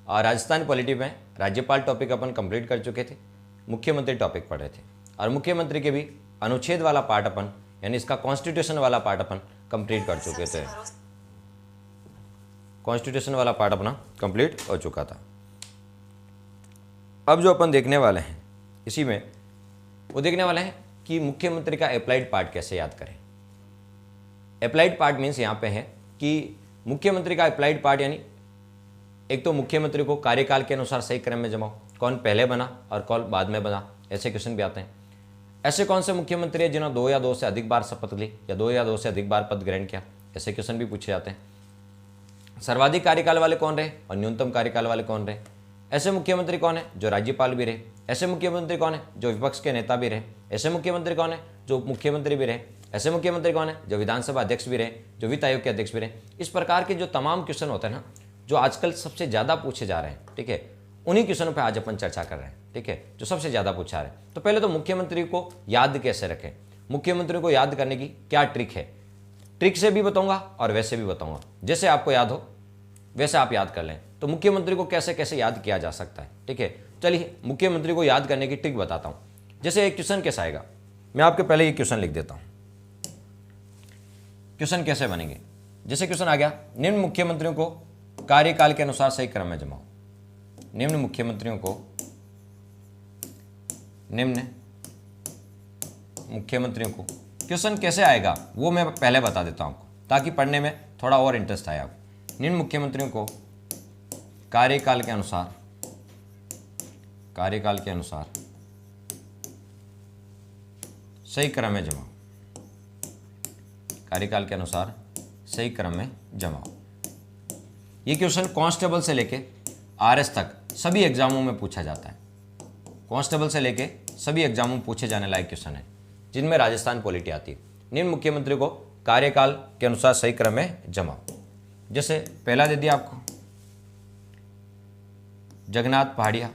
और राजस्थान पॉलिटी में राज्यपाल टॉपिक अपन कंप्लीट कर चुके थे, मुख्यमंत्री टॉपिक पढ़ रहे थे और मुख्यमंत्री के भी अनुच्छेद वाला पार्ट अपन यानी इसका कॉन्स्टिट्यूशन वाला पार्ट अपन कंप्लीट कर चुके थे। कॉन्स्टिट्यूशन वाला पार्ट अपना कंप्लीट हो चुका था। अब जो अपन देखने वाले हैं इसी में वो देखने वाले हैं कि मुख्यमंत्री का अप्लाइड पार्ट कैसे याद करें। अप्लाइड पार्ट मीन्स यहाँ पे है कि मुख्यमंत्री का अप्लाइड पार्ट यानी एक तो मुख्यमंत्री को कार्यकाल के अनुसार सही क्रम में जमाओ, कौन पहले बना और कौन बाद में बना, ऐसे क्वेश्चन भी आते हैं। ऐसे कौन से मुख्यमंत्री है जिन्होंने 2 या 2 से अधिक बार शपथ ली या 2 या 2 से अधिक बार पद ग्रहण किया, ऐसे क्वेश्चन भी पूछे जाते हैं। सर्वाधिक कार्यकाल वाले कौन रहे और न्यूनतम कार्यकाल वाले कौन रहे। ऐसे मुख्यमंत्री कौन है जो राज्यपाल भी रहे। ऐसे मुख्यमंत्री कौन है जो विपक्ष के नेता भी रहे। ऐसे मुख्यमंत्री कौन है जो मुख्यमंत्री भी रहे। ऐसे मुख्यमंत्री कौन है जो विधानसभा अध्यक्ष भी रहे, जो वित्त आयोग के अध्यक्ष भी रहे। इस प्रकार के जो तमाम क्वेश्चन होते हैं ना, जो आजकल सबसे ज़्यादा पूछे जा रहे हैं, ठीक है, उन्हीं क्वेश्चनों पे आज अपन चर्चा कर रहे हैं, ठीक है, जो सबसे ज़्यादा पूछा रहे हैं। तो पहले तो मुख्यमंत्री को याद कैसे रखें, मुख्यमंत्री को याद करने की क्या ट्रिक है, ट्रिक से भी बताऊंगा और वैसे भी बताऊंगा। जैसे आपको याद हो वैसे आप याद कर लें। तो मुख्यमंत्री को कैसे कैसे याद किया जा सकता है, ठीक है। चलिए मुख्यमंत्री को याद करने की ट्रिक बताता हूँ। जैसे एक क्वेश्चन कैसा आएगा, मैं आपके पहले ये क्वेश्चन लिख देता हूँ। क्वेश्चन कैसे बनेंगे, जैसे क्वेश्चन आ गया, निम्न मुख्यमंत्रियों को कार्यकाल के अनुसार सही क्रम में जमाओ। निम्न मुख्यमंत्रियों को क्वेश्चन कैसे आएगा वो मैं पहले बता देता हूं आपको, ताकि पढ़ने में थोड़ा और इंटरेस्ट आए आपको। निम्न मुख्यमंत्रियों को कार्यकाल के अनुसार सही क्रम में जमाओ। कार्यकाल के अनुसार सही क्रम में जमाओ। ये क्वेश्चन कांस्टेबल से लेके आरएस तक सभी एग्जामों में पूछा जाता है। कांस्टेबल से लेके सभी एग्जामों में पूछे जाने लायक क्वेश्चन है, जिनमें राजस्थान पॉलिटी आती है। निम्न मुख्यमंत्री को कार्यकाल के अनुसार सही क्रम में जमाओ। जैसे पहला दे दिया आपको जगन्नाथ पहाड़िया।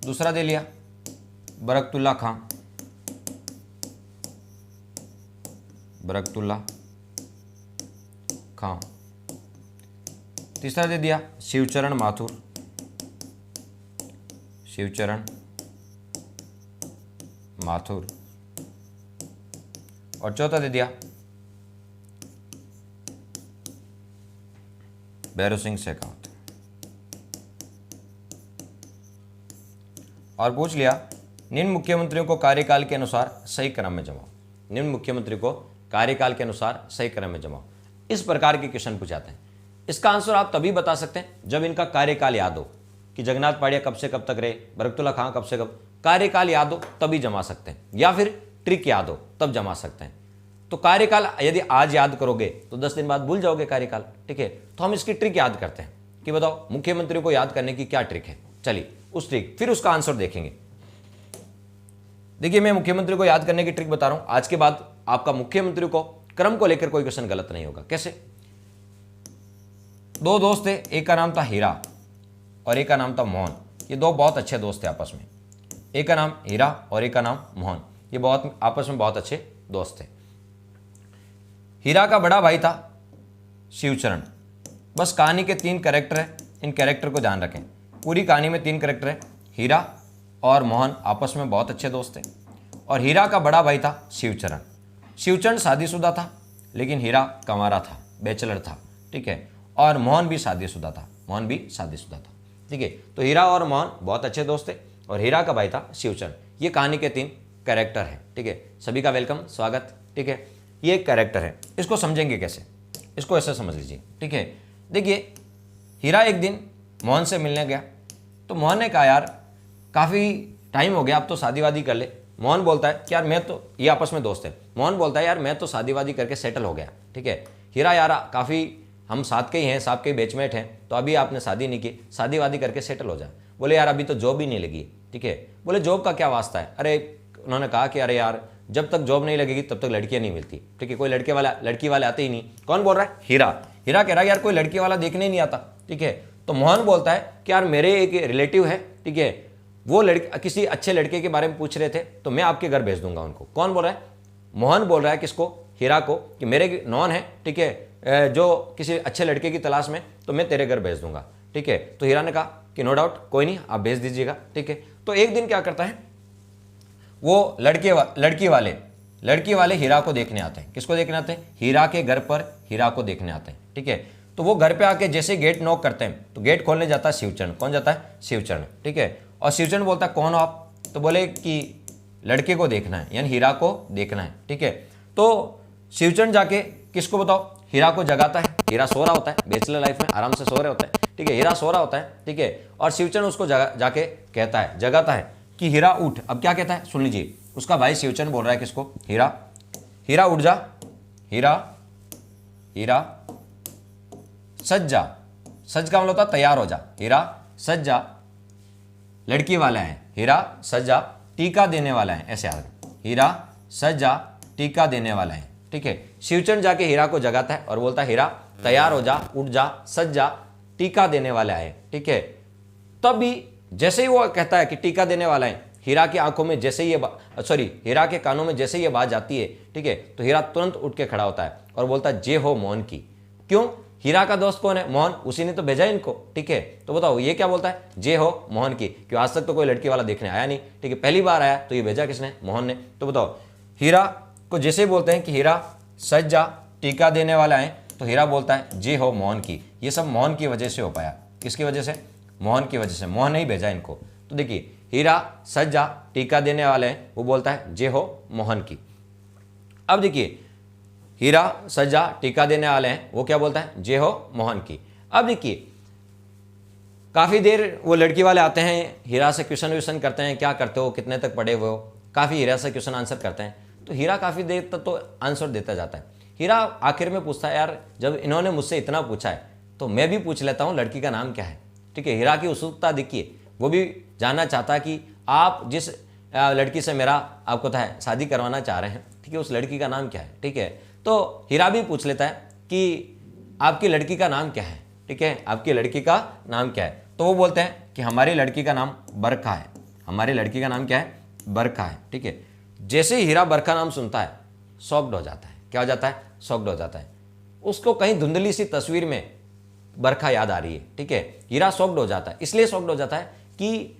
दूसरा दे लिया बरकतुल्ला खां। तीसरा दे दिया शिवचरण माथुर। और चौथा दे दिया भैरव सिंह शेखावत। और पूछ लिया निम्न मुख्यमंत्रियों को कार्यकाल के अनुसार सही क्रम में जमाओ। निम्न मुख्यमंत्री को कार्यकाल के अनुसार सही क्रम में जमाओ। इस प्रकार के क्वेश्चन पूछाते हैं। इसका आंसर आप तभी बता सकते हैं जब इनका कार्यकाल याद हो कि जगन्नाथ पहाड़िया कब से कब तक रहे, बरकतुल्ला खां कब से कब। कार्यकाल याद हो तभी जमा सकते हैं, या फिर ट्रिक याद हो तब जमा सकते हैं। तो कार्यकाल यदि आज याद करोगे तो 10 दिन बाद भूल जाओगे कार्यकाल, ठीक है। तो हम इसकी ट्रिक याद करते हैं कि बताओ मुख्यमंत्री को याद करने की क्या ट्रिक है। चलिए उस ट्रिक, फिर उसका आंसर देखेंगे। देखिए मैं मुख्यमंत्री को याद करने की ट्रिक बता रहा हूं। आज के बाद आपका मुख्यमंत्री को क्रम को लेकर कोई क्वेश्चन गलत नहीं होगा। कैसे, 2 दोस्त थे, एक का नाम था हीरा और एक का नाम था मोहन। ये 2 बहुत अच्छे दोस्त थे आपस में। एक का नाम हीरा और एक का नाम मोहन। ये आपस में बहुत अच्छे दोस्त थे। हीरा का बड़ा भाई था शिवचरण। बस कहानी के 3 कैरेक्टर हैं, इन कैरेक्टर को ध्यान रखें। पूरी कहानी में 3 कैरेक्टर है। हीरा और मोहन आपस में बहुत अच्छे दोस्त थे। और हीरा का बड़ा भाई था शिवचरण। शिवचरण शादीशुदा था, लेकिन हीरा कंवारा था, बैचलर था, ठीक है। और मोहन भी शादीशुदा था, ठीक है। तो हीरा और मोहन बहुत अच्छे दोस्त थे और हीरा का भाई था शिवचरण। ये कहानी के 3 कैरेक्टर हैं, ठीक है। सभी का वेलकम, स्वागत, ठीक है। ये एक कैरेक्टर है, इसको समझेंगे कैसे, इसको ऐसे समझ लीजिए, ठीक है। देखिए हीरा एक दिन मोहन से मिलने गया, तो मोहन ने कहा यार काफ़ी टाइम हो गया, अब तो शादी वादी कर ले। मोहन बोलता है कि यार मैं तो, ये आपस में दोस्त है, मोहन बोलता है यार मैं तो शादी वादी करके सेटल हो गया, ठीक है। हीरा यार काफ़ी हम साथ के ही हैं, साथ के बैचमेट हैं, तो अभी आपने शादी नहीं की, शादी वादी करके सेटल हो जाए। बोले यार अभी तो जॉब ही नहीं लगी, ठीक है। बोले जॉब का क्या वास्ता है। अरे उन्होंने कहा कि अरे यार जब तक जॉब नहीं लगेगी तब तक लड़कियां नहीं मिलती, ठीक है। कोई लड़की वाले आते ही नहीं। कौन बोल रहा है, हीरा कह रहा है यार कोई लड़की वाला देखने ही नहीं आता, ठीक है। तो मोहन बोलता है कि यार मेरे एक रिलेटिव है, ठीक है, वो लड़के किसी अच्छे लड़के के बारे में पूछ रहे थे, तो मैं आपके घर भेज दूंगा उनको। कौन बोल रहा है, मोहन बोल रहा है किसको, हीरा को, कि मेरे नॉन है, ठीक है, जो किसी अच्छे लड़के की तलाश में, तो मैं तेरे घर भेज दूंगा, ठीक है। तो हीरा ने कहा कि नो डाउट, कोई नहीं, आप भेज दीजिएगा, ठीक है। तो एक दिन क्या करता है, वो लड़की वाले हीरा को देखने आते हैं। किसको देखने आते हैं? हीरा के घर पर हीरा को देखने आते हैं, ठीक है। तो वो घर पे आके जैसे गेट नॉक करते हैं तो गेट खोलने जाता है शिवचरण। कौन जाता है? शिवचरण, ठीक है। और शिवचरण बोलता है कौन हो आप? तो बोले कि लड़के को देखना है, यानी हीरा को देखना है, ठीक है। तो शिवचरण जाके किसको बताओ? हीरा को जगाता है। हीरा सो रहा होता है, बैचलर लाइफ में आराम से सो रहे होते हैं, ठीक है। हीरा सो रहा होता है, ठीक है। और शिवचरण उसको जाके कहता है, जगाता है कि हीरा उठ। अब क्या कहता है सुन लीजिए, उसका भाई शिवचरण बोल रहा है किसको? हीरा उठ जा, हीरा सज जा। सज का मतलब होता है तैयार हो जा। हीरा सज जा, लड़की वाला है। हीरा सज जा, टीका देने वाला है, ऐसे याद। हीरा सज जा, टीका देने वाला है, ठीक है। शिवचरण जाके हीरा को जगाता है और बोलता है हीरा तैयार हो जा, उठ जा, सज जा, टीका देने वाला है, ठीक है। तब भी जैसे ही वो कहता है कि टीका देने वाला है, हीरा की आंखों में जैसे ही हीरा के कानों में जैसे ही ये बात जाती है, ठीक है, तो हीरा तुरंत उठ के खड़ा होता है और बोलता है जय हो मोहन की। क्यों? हीरा का दोस्त कौन है? मोहन, उसी ने तो भेजा इनको, ठीक है। तो बताओ ये क्या बोलता है? जय हो मोहन की। क्यों? आज तक तो कोई लड़की वाला देखने आया नहीं, ठीक है, पहली बार आया, तो ये भेजा किसने? मोहन ने। तो बताओ हीरा को जैसे ही बोलते हैं कि हीरा सज जा, टीका देने वाला है, तो हीरा बोलता है जय हो मोहन की। ये सब मोहन की वजह से हो पाया। किसकी वजह से? मोहन की वजह से। मोहन ने ही भेजा इनको। तो देखिए हीरा सज जा, टीका देने वाले हैं, वो बोलता है जय हो मोहन की। अब देखिए हीरा सज जा, टीका देने वाले हैं, वो क्या बोलता है? जय हो मोहन की। अब देखिए काफ़ी देर वो लड़की वाले आते हैं, हीरा से क्वेश्चन करते हैं, क्या करते हो, कितने तक पढ़े हुए हो। काफ़ी हीरा से क्वेश्चन आंसर करते हैं, तो हीरा काफ़ी देर तक तो आंसर देता जाता है। हीरा आखिर में पूछता है यार जब इन्होंने मुझसे इतना पूछा है तो मैं भी पूछ लेता हूँ लड़की का नाम क्या है, ठीक है। हीरा की उत्सुकता देखिए, वो भी जानना चाहता है कि आप जिस लड़की से मेरा आपको है शादी करवाना चाह रहे हैं, ठीक है, उस लड़की का नाम क्या है, ठीक है। तो हीरा भी पूछ लेता है कि आपकी लड़की का नाम क्या है, ठीक है, आपकी लड़की का नाम क्या है। तो वो बोलते हैं कि हमारी लड़की का नाम बरखा है। हमारी लड़की का नाम क्या है? बरखा है, ठीक है। जैसे ही हीरा बरखा नाम सुनता है शॉक्ड हो जाता है। क्या हो जाता है? शॉक्ड हो जाता है। उसको कहीं धुंधली सी तस्वीर में बरखा याद आ रही है, ठीक है। हीरा शॉक्ड हो जाता है, इसलिए शॉक्ड हो जाता है कि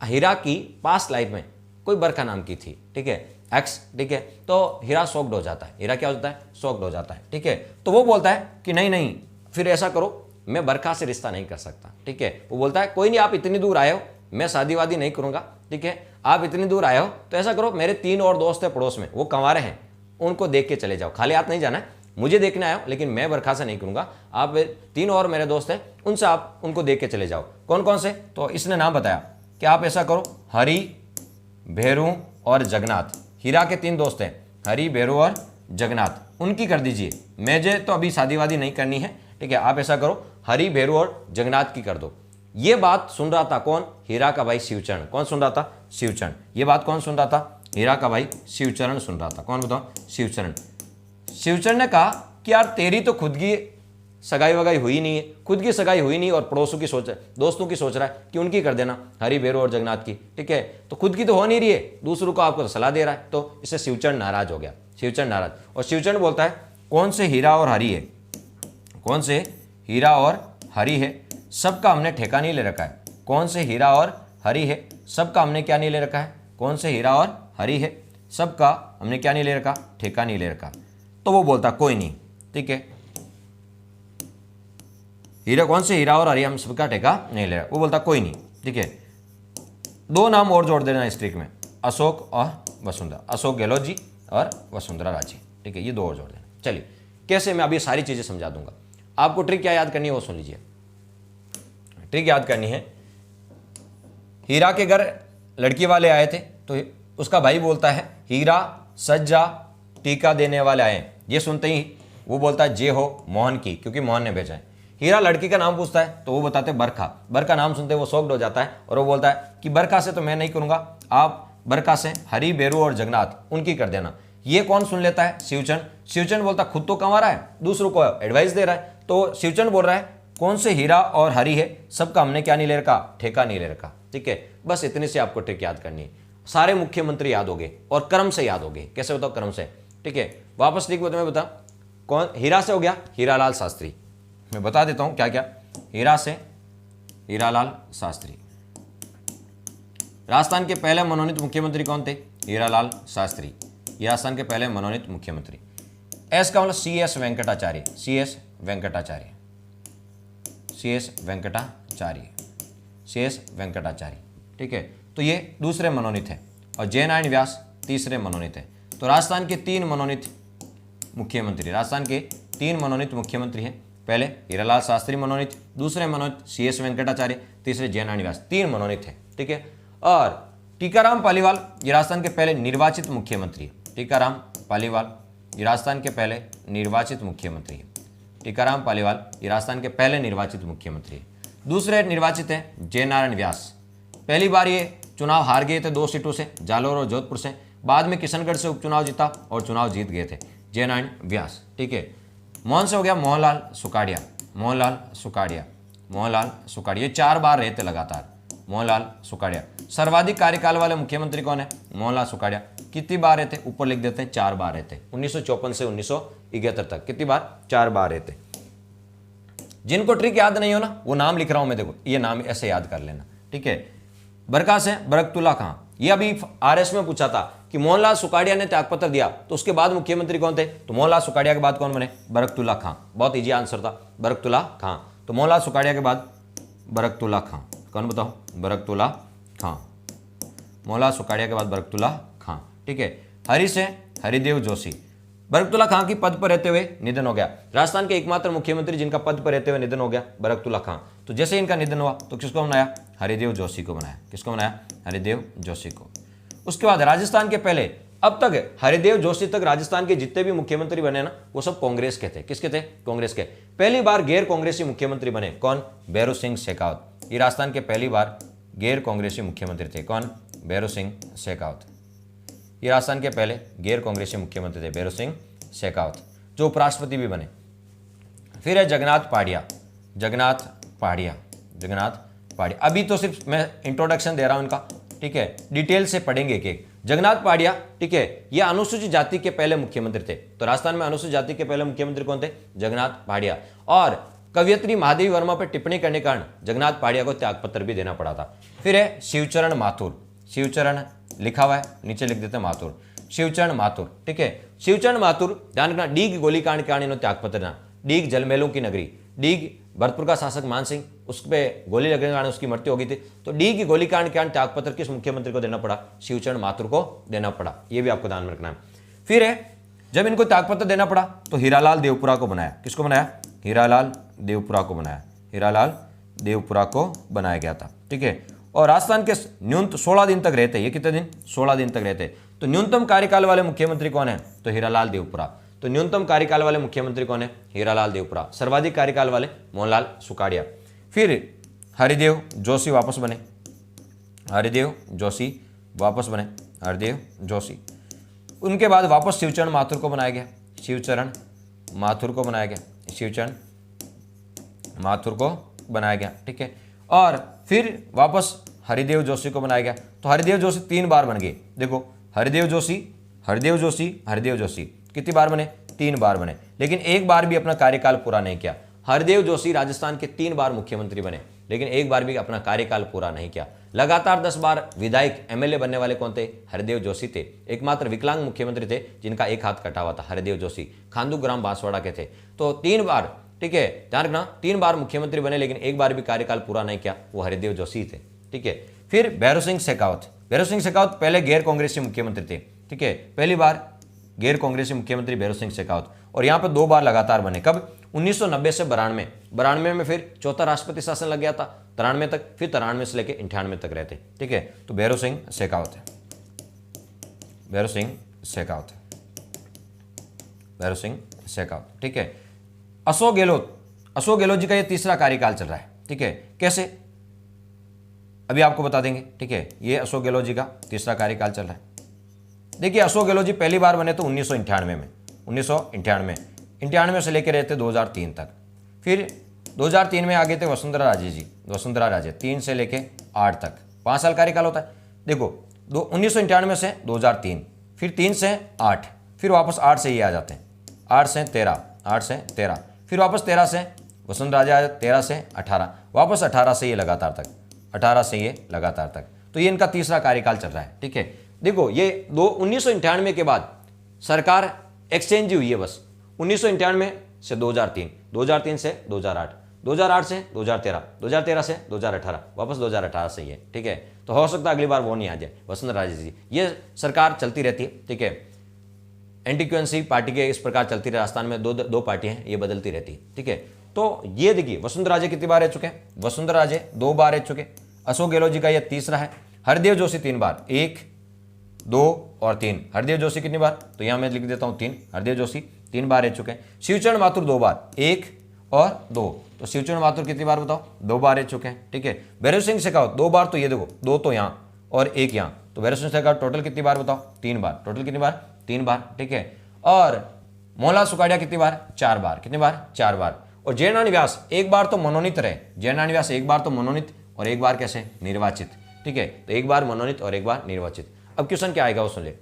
हीरा की पास्ट लाइफ में कोई बरखा नाम की थी, ठीक है, एक्स, ठीक है। तो हीरा शॉक्ड हो जाता है। हीरा क्या हो जाता है? शॉक्ड हो जाता है, ठीक है। तो वो बोलता है कि नहीं नहीं, फिर ऐसा करो, मैं बरखा से रिश्ता नहीं कर सकता, ठीक है। वो बोलता है कोई नहीं, आप इतनी दूर आए हो, मैं शादी वादी नहीं करूंगा, ठीक है। आप इतनी दूर आए हो तो ऐसा करो, मेरे 3 और दोस्त हैं पड़ोस में, वो कंवारे हैं, उनको देख के चले जाओ। खाली हाथ नहीं जाना है, मुझे देखने आए हो, लेकिन मैं बरखा से नहीं करूंगा। आप 3 और मेरे दोस्त हैं, उनसे आप उनको देख के चले जाओ। कौन कौन से? तो इसने नाम बताया कि आप ऐसा करो, हरि, भेरू और जगन्नाथ। हीरा के 3 दोस्त हैं, हरि, भेरू और जगन्नाथ, उनकी कर दीजिए। मुझे तो अभी शादी वादी नहीं करनी है, ठीक है। आप ऐसा करो, हरि, भेरू और जगन्नाथ की कर दो। ये बात सुन रहा था कौन? हीरा का भाई शिवचरण। कौन सुन रहा था? शिवचरण। ये बात कौन सुन रहा था? हीरा का भाई शिवचरण सुन रहा था। कौन बताओ? शिवचरण। शिवचरण ने कहा कि यार तेरी तो खुद की सगाई वगाई हुई नहीं है, खुद की सगाई हुई नहीं और पड़ोसों की सोच, दोस्तों की सोच रहा है कि उनकी कर देना, हरि, भेरू और जगन्नाथ की, ठीक है। तो खुद की तो हो नहीं रही है, दूसरों को आपको सलाह दे रहा है। तो इससे शिवचरण नाराज हो गया। शिवचरण नाराज, और शिवचरण बोलता है कौन से हीरा और हरि है? कौन से हीरा और हरि है? सबका हमने ठेका नहीं ले रखा है। कौन से हीरा और हरि है? सबका हमने क्या नहीं ले रखा है? कौन से हीरा और हरि है? सबका हमने क्या नहीं ले रखा? ठेका नहीं ले रखा। तो वो बोलता कोई नहीं, ठीक है, हीरा, कौन से हीरा और हरि हम सबका ठेका नहीं ले रहा। वो बोलता कोई नहीं, ठीक है। 2 नाम और जोड़ देना इस ट्रिक में, अशोक और वसुंधरा, अशोक गहलोत जी और वसुंधरा राजे, ठीक है। ये 2 और जोड़ देना। चलिए कैसे, मैं अभी सारी चीजें समझा दूंगा। आपको ट्रिक क्या याद करनी है वो सुन लीजिए। ट्रिक याद करनी है, हीरा के घर लड़की वाले आए थे, तो उसका भाई बोलता है हीरा सज जा, टीका देने वाले आए। ये सुनते ही वो बोलता है जय हो मोहन की, क्योंकि मोहन ने भेजा है। हीरा लड़की का नाम पूछता है तो वो बताते बरखा। बरखा नाम सुनते वो शॉक्ड हो जाता है और वो बोलता है कि बरखा से तो मैं नहीं करूंगा, आप बरखा से हरि, भेरू और जगन्नाथ उनकी कर देना। ये कौन सुन लेता है? शिवचरण। शिवचरण बोलता खुद तो कमा रहा है, दूसरों को एडवाइस दे रहा है। तो शिवचरण बोल रहा है कौन से हीरा और हरि है, सबका हमने क्या नहीं ले रखा? ठेका नहीं ले रखा, ठीक है। बस इतनी से आपको ट्रिक याद करनी है। सारे मुख्यमंत्री याद हो गए और क्रम से याद हो गए। कैसे बताओ? क्रम से, ठीक है। वापस ट्रिक मैं बता, कौन, हीरा से हो गया हीरालाल शास्त्री, मैं बता देता हूं क्या क्या। हीरा से हीरालाल शास्त्री। राजस्थान के पहले मनोनीत मुख्यमंत्री कौन थे? हीरालाल शास्त्री, ये राजस्थान के पहले मनोनीत मुख्यमंत्री। एस का मतलब CS Venkatacharya, CS Venkatacharya, CS Venkatacharya, CS Venkatacharya, ठीक है। तो ये दूसरे मनोनीत है और जे नारायण व्यास तीसरे मनोनीत है। तो राजस्थान के 3 मनोनीत मुख्यमंत्री, राजस्थान के 3 मनोनीत मुख्यमंत्री हैं। पहले हीरालाल शास्त्री मनोनीत, दूसरे मनोनीत CS वेंकटाचार्य, तीसरे जे नारायण व्यास, 3 मनोनीत है, ठीक है। और टीकाराम पालीवाल ये राजस्थान के पहले निर्वाचित मुख्यमंत्री है। टीकाराम पालीवाल ये राजस्थान के पहले निर्वाचित मुख्यमंत्री है। टीकाराम पालीवाल ये राजस्थान के पहले निर्वाचित मुख्यमंत्री है। दूसरे निर्वाचित हैं जे नारायण व्यास, पहली बार ये चुनाव हार गए थे 2 सीटों से, जालोर और जोधपुर से, बाद में किशनगढ़ से उपचुनाव जीता और चुनाव जीत गए थे, जे नारायण व्यास, ठीक है। मोहन से हो गया मोहनलाल सुकाड़िया, मोहनलाल सुकाड़िया, मोहनलाल सुकाड़िया, ये 4 बार रहे थे लगातार, मोहनलाल सुकाड़िया। सर्वाधिक कार्यकाल वाले मुख्यमंत्री कौन है? मोहनलाल सुकाड़िया। कितनी बार रहे थे? ऊपर लिख देते हैं 4 बार रहे थे, 1954 से 1971 तक। कितनी बार? 4 बार रहे थे। जिनको ट्रिक याद नहीं हो ना, वो नाम लिख रहा हूं मैं, देखो ये नाम ऐसे याद कर लेना, ठीक है। बरका से बरकतुल्ला खां, ये अभी RS में पूछा था कि मोहनलाल सुकाड़िया ने त्यागपत्र दिया तो उसके बाद मुख्यमंत्री कौन थे? तो मोहनलाल सुकाड़िया के बाद कौन बने? बरकतुल्ला खां। बहुत इजी आंसर था, बरकतुल्ला खां। तो मोहनलाल सुकाड़िया के बाद बरकतुल्ला खां, कौन बताओ? बरकतुल्ला खां। मोहनलाल सुकाड़िया के बाद बरकतुल्ला खां, ठीक है। हरि से हरिदेव जोशी, बरकतुल्ला खां की पद पर रहते हुए निधन हो गया। राजस्थान के एकमात्र मुख्यमंत्री जिनका पद पर रहते हुए निधन हो गया, बरकतुल्ला खां। तो जैसे इनका निधन हुआ तो किसको बनाया? हरिदेव जोशी को बनाया। किसको बनाया? हरिदेव जोशी को। उसके बाद राजस्थान के पहले, अब तक हरिदेव जोशी तक राजस्थान के जितने भी मुख्यमंत्री बने ना, वो सब कांग्रेस के थे। किसके थे? कांग्रेस के। पहली बार गैर कांग्रेसी मुख्यमंत्री बने, कौन? भैरू सिंह शेखावत। ये राजस्थान के पहली बार गैर कांग्रेसी मुख्यमंत्री थे, कौन? भैरू सिंह शेखावत। ये राजस्थान के पहले गैर कांग्रेसी मुख्यमंत्री थे, भैरू सिंह शेखावत, जो उपराष्ट्रपति भी बने। फिर है जगन्नाथ पहाड़िया, जगन्नाथ पहाड़िया, जगन्नाथ पहाड़िया। अभी तो सिर्फ मैं इंट्रोडक्शन दे रहा हूं इनका, ठीक है, डिटेल से पढ़ेंगे एक। जगन्नाथ पहाड़िया, ठीक है, ये अनुसूचित जाति के पहले मुख्यमंत्री थे। तो राजस्थान में अनुसूचित जाति के पहले मुख्यमंत्री कौन थे? जगन्नाथ पहाड़िया। और कवयित्री महादेवी वर्मा पर टिप्पणी करने के कारण जगन्नाथ पहाड़िया को त्यागपत्र भी देना पड़ा था। फिर है शिवचरण माथुर, शिवचरण लिखा हुआ है, नीचे लिख देते हैं माथुर, शिवचरण माथुर, ठीक है। शिवचरण माथुर, ध्यान रखना, डीग गोलीकांड के कारण इन्होंने त्यागपत्र देना। डीग जलमैलों की नगरी, डीग भरतपुर का शासक मान सिंह, उस पर गोली लगने के कारण उसकी मृत्यु हो गई थी। तो डी की गोलीकांड के कारण त्यागपत्र किस मुख्यमंत्री को देना पड़ा? शिवचरण माथुर को देना पड़ा। ये भी आपको ध्यान में रखना है। फिर है, जब इनको त्यागपत्र देना पड़ा तो हीरालाल देवपुरा को बनाया। किसको बनाया? हीरालाल देवपुरा को बनाया। हीरालाल देवपुरा को बनाया गया था, ठीक है। और राजस्थान के न्यूनतम 16 दिन तक रहते। ये कितने दिन? 16 दिन तक रहते। तो न्यूनतम कार्यकाल वाले मुख्यमंत्री कौन है? तो हीरालाल देवपुरा। तो न्यूनतम कार्यकाल वाले मुख्यमंत्री कौन है? हीरालाल देवपुरा। सर्वाधिक कार्यकाल वाले मोहनलाल सुकाड़िया। फिर हरिदेव जोशी वापस बने, हरिदेव जोशी वापस बने, हरिदेव जोशी। उनके बाद वापस शिवचरण माथुर को बनाया गया, शिवचरण माथुर को बनाया गया, शिवचरण माथुर को बनाया गया, ठीक है। और फिर वापस हरिदेव जोशी को बनाया गया। तो हरिदेव जोशी 3 बार बन गए। देखो, हरिदेव जोशी, हरिदेव जोशी, हरिदेव जोशी कितनी बार बने? 3 बार बने, लेकिन एक बार भी अपना कार्यकाल पूरा नहीं किया। हरिदेव जोशी राजस्थान के 3 बार मुख्यमंत्री बने, लेकिन एक बार भी अपना कार्यकाल पूरा नहीं किया। लगातार 10 बार विधायक MLA बनने वाले कौन थे? हरिदेव जोशी थे। एकमात्र विकलांग मुख्यमंत्री थे जिनका एक हाथ कटा हुआ था, हरिदेव जोशी, खांडू ग्राम बांसवाड़ा के थे। तो 3 बार, ठीक है, ध्यान रखना, 3 बार मुख्यमंत्री बने, लेकिन एक बार भी कार्यकाल पूरा नहीं किया, वो हरिदेव जोशी थे, ठीक है। फिर भैरू सिंह शेखावत, भैरू सिंह शेखावत पहले गैर कांग्रेसी मुख्यमंत्री थे, ठीक है, पहली बार गैर कांग्रेसी मुख्यमंत्री भैरू सिंह शेखावत। और यहाँ पर 2 बार लगातार बने। कब? 1990 से 92, 92 में फिर चौथा राष्ट्रपति शासन लग गया था, 93 तक, फिर 93 से लेकर 98 तक रहते, ठीक है। तो भैरू सिंह शेखावत है, भैरू सिंह शेखावत, भैरू सिंह शेखावत, ठीक है। अशोक गहलोत, अशोक गहलोत जी का ये तीसरा कार्यकाल चल रहा है, ठीक है। कैसे? अभी आपको बता देंगे, ठीक है। ये अशोक गहलोत जी का तीसरा कार्यकाल चल रहा है। देखिए, अशोक गहलोत जी पहली बार बने तो 1998 में, 1998 से लेकर रहते 2003 तक। फिर 2003 में आ गए थे वसुंधरा राजे जी, वसुंधरा राजे, 3 से लेके 8 तक, 5 साल कार्यकाल होता है। देखो, 1998 से 2003, फिर 3 से 8, फिर वापस 8 से ये आ जाते हैं, 8 से 13, 8 से 13, फिर वापस 13 से वसुंधरा राजे आए, 13 से 18, वापस 18 से ये लगातार तक, 18 से ये लगातार तक। तो ये इनका तीसरा कार्यकाल चल रहा है। ठीक है, देखो ये 1998 के बाद सरकार एक्सचेंज ही हुई है बस। 1998 से 2003, 2003 से 2008, 2008 से 2013, 2013 से 2018, वापस 2018 से ही है। ठीक है, तो हो सकता है अगली बार वो नहीं आ जाए वसुंधरा राजे जी। ये सरकार चलती रहती है। ठीक है, एंटीक्वेंसी पार्टी के इस प्रकार चलती रही। राजस्थान में दो पार्टियां हैं, ये बदलती रहती है। ठीक है, तो ये देखिए वसुंधरा राजे कितनी बार रह चुके हैं, वसुंधरा राजे 2 बार रह चुके। अशोक गहलोत जी का ये तीसरा है। हरदेव जोशी 3 बार, 1, 2 और 3। हरदेव जोशी कितनी बार, तो यहां मैं लिख देता हूं 3। हरदेव जोशी 3 बार रह चुके हैं। शिवचरण माथुर 2 बार, 1 और 2। तो शिवचरण माथुर कितनी बार बताओ, 2 बार रह चुके हैं। ठीक है, भैरव सिंह शेखावत 2 बार, तो ये देखो 2 तो यहां और 1 यहां, तो भैरव सिंह शेखावत टोटल कितनी बार बताओ, 3 बार। टोटल कितनी बार, 3 बार। ठीक है, और मोहनलाल सुखाड़िया कितनी बार, 4 बार। कितनी बार, 4 बार। और जयनारायण व्यास 1 बार तो मनोनीत रहे। जयनारायण व्यास 1 बार तो मनोनीत और 1 बार कैसे, निर्वाचित। ठीक है, तो 1 बार मनोनीत और 1 बार निर्वाचित। अब क्वेश्चन क्या आएगा वो सुन ले।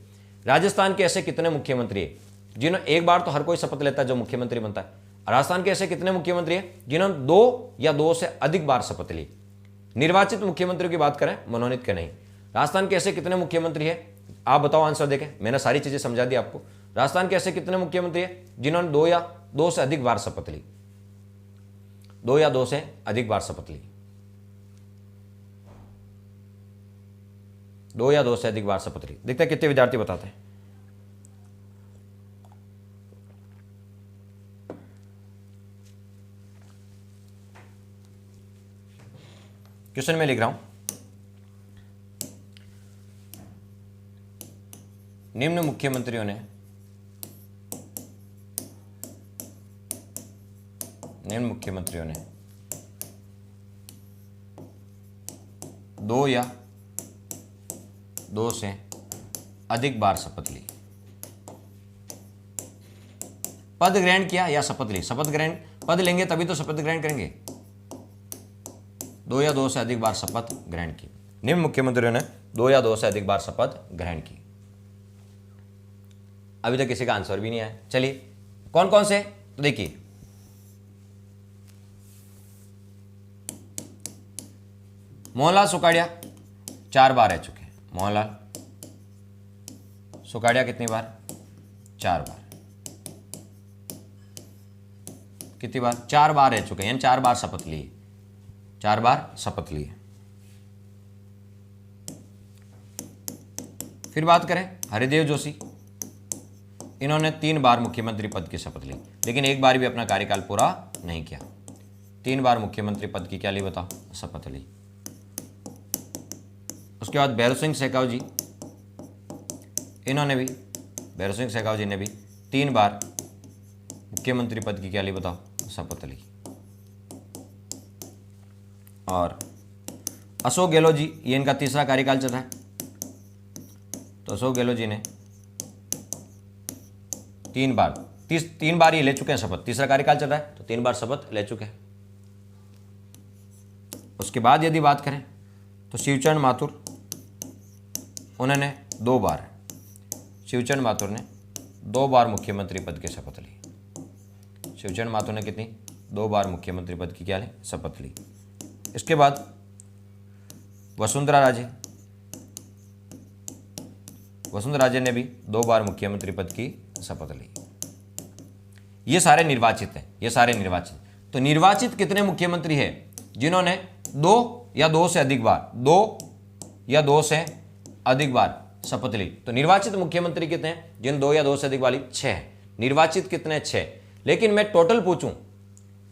राजस्थान के ऐसे कितने मुख्यमंत्री है जिन्होंने 1 बार तो हर कोई शपथ लेता है जो मुख्यमंत्री बनता है। राजस्थान के ऐसे कितने मुख्यमंत्री है जिन्होंने 2 या 2 से अधिक बार शपथ ली। निर्वाचित मुख्यमंत्रियों की बात करें, मनोनीत के नहीं। राजस्थान के ऐसे कितने मुख्यमंत्री है, आप बताओ आंसर देखें। मैंने सारी चीजें समझा दी आपको। राजस्थान के ऐसे कितने मुख्यमंत्री है जिन्होंने 2 या 2 से अधिक बार शपथ ली, 2 या 2 से अधिक बार शपथ ली, 2 या 2 से अधिक बार शपथ ली। देखते हैं कितने विद्यार्थी बताते हैं। क्वेश्चन में लिख रहा हूं, निम्न मुख्यमंत्रियों ने 2 या 2 से अधिक बार शपथ ली। पद ग्रहण किया या शपथ ली। शपथ ग्रहण, पद लेंगे तभी तो शपथ ग्रहण करेंगे। 2 या 2 से अधिक बार शपथ ग्रहण की। निम्न मुख्यमंत्रियों ने 2 या 2 से अधिक बार शपथ ग्रहण की। अभी तक किसी का आंसर भी नहीं आया। चलिए कौन कौन से, तो देखिए मोहनलाल सुखाड़िया 4 बार रह चुके हैं। मोहनलाल सुखाड़िया कितनी बार, 4 बार। कितनी बार, 4 बार रह चुके हैं, यानी 4 बार शपथ लिए, 4 बार शपथ लिए। फिर बात करें हरिदेव जोशी, इन्होंने 3 बार मुख्यमंत्री पद की शपथ ली, लेकिन 1 बार भी अपना कार्यकाल पूरा नहीं किया। 3 बार मुख्यमंत्री पद की क्या ली बताओ, शपथ ली। उसके बाद भैरव सिंह शेखावत जी, इन्होंने भी, भैरव सिंह शेखावत जी ने भी 3 बार मुख्यमंत्री पद की क्या ली बताओ, शपथ ली। और अशोक गहलोत जी, ये इनका तीसरा कार्यकाल चल रहा है, तो अशोक गहलोत जी ने 3 बार ये ले चुके हैं शपथ। तीसरा कार्यकाल चल रहा है तो 3 बार शपथ ले चुके हैं। उसके बाद यदि बात करें तो शिवचरण माथुर, उन्होंने 2 बार, शिवचरण माथुर ने 2 बार मुख्यमंत्री पद की शपथ ली। शिवचरण माथुर ने कितनी, 2 बार मुख्यमंत्री पद की क्या ली, शपथ ली। इसके बाद वसुंधरा राजे, वसुंधरा राजे ने भी 2 बार मुख्यमंत्री पद की शपथ ली। ये सारे निर्वाचित हैं, ये सारे निर्वाचित। तो निर्वाचित कितने मुख्यमंत्री हैं जिन्होंने 2 या 2 से अधिक बार, 2 या 2 से अधिक बार शपथ ली। तो निर्वाचित मुख्यमंत्री कितने हैं जिन 2 या 2 से अधिक वाली, 6 है। निर्वाचित कितने, 6। लेकिन मैं टोटल पूछूं,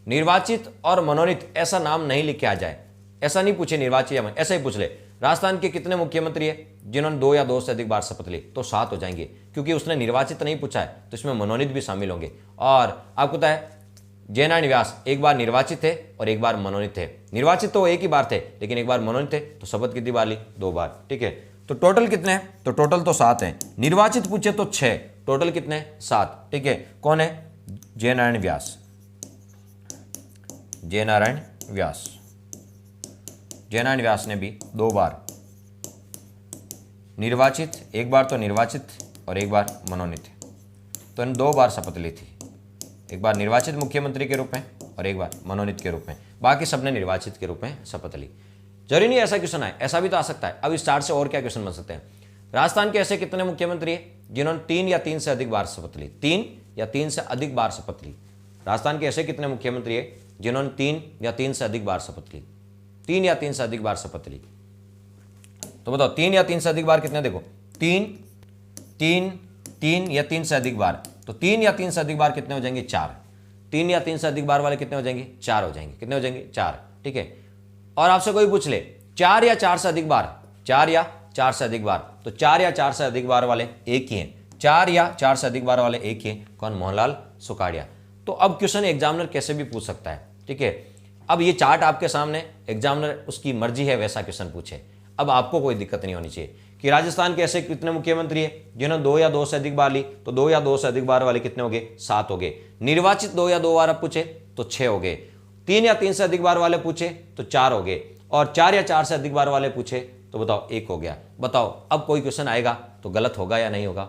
निर्वाचित और मनोनीत ऐसा नाम नहीं लिखे आ जाए, ऐसा नहीं पूछे निर्वाचित या ऐसा ही पूछ ले राजस्थान के कितने मुख्यमंत्री है जिन्होंने 2 या 2 से अधिक बार शपथ ली, तो 7 हो जाएंगे, क्योंकि उसने निर्वाचित नहीं पूछा है तो इसमें मनोनीत भी शामिल होंगे। और आपको पता है जयनारायण व्यास 1 बार निर्वाचित थे और 1 बार मनोनीत थे। निर्वाचित तो 1 ही बार थे, लेकिन 1 बार मनोनीत थे, तो शपथ कितनी बार ली, 2 बार। ठीक है, तो टोटल कितने हैं, तो टोटल तो 7 हैं। निर्वाचित पूछे तो 6, टोटल कितने, 7। ठीक है, कौन है, जयनारायण व्यास, जयनारायण व्यास। जयनारायण व्यास ने भी 2 बार निर्वाचित, 1 बार तो निर्वाचित और 1 बार मनोनीत, तो इन 2 बार शपथ ली थी। एक बार निर्वाचित मुख्यमंत्री के रूप में और एक बार मनोनीत के रूप में, बाकी सबने निर्वाचित के रूप में शपथ ली। जरूरी नहीं ऐसा क्वेश्चन आए, ऐसा भी तो आ सकता है। अब इस चार्ट से और क्या क्वेश्चन बन सकते हैं। राजस्थान के ऐसे कितने मुख्यमंत्री हैं जिन्होंने 3 या 3 से अधिक बार शपथ ली, 3 या 3 से अधिक बार शपथ ली। राजस्थान के ऐसे कितने मुख्यमंत्री हैं जिन्होंने 3 या 3 से अधिक बार शपथ ली, 3 या 3 से अधिक बार शपथ ली। तो बताओ 3 या 3 से अधिक बार कितने, देखो 3 3 3 या 3 से अधिक बार, तो 3 या 3 से अधिक बार कितने हो जाएंगे, 4। 3 या 3 से अधिक बार वाले कितने हो जाएंगे, 4 हो जाएंगे। कितने हो जाएंगे, 4। ठीक है। और आपसे कोई पूछ ले 4 या 4 से अधिक बार, 4 या 4 से अधिक बार, तो 4 या 4 से अधिक बार वाले एक ही हैं, 4 या 4 से अधिक बार वाले एक ही हैं। कौन, मोहनलाल सुखाड़िया। तो अब क्वेश्चन एग्जामिनर कैसे भी पूछ सकता है। ठीक है। अब ये चार्ट आपके सामने, एग्जामिनर उसकी मर्जी है वैसा क्वेश्चन पूछे। अब आपको कोई दिक्कत नहीं होनी चाहिए कि राजस्थान के ऐसे कितने मुख्यमंत्री हैं जिन्होंने 2 या 2 से अधिक बार ली, तो 2 या 2 से अधिक बार वाले कितने हो गए, 7 हो गए। निर्वाचित 2 या 2 बार अब पूछे तो 6 हो गए। 3 या 3 से अधिक बार वाले पूछे तो 4 हो गए, और 4 या 4 से अधिक बार वाले पूछे तो बताओ 1 हो गया। बताओ अब कोई क्वेश्चन आएगा तो गलत होगा या नहीं होगा,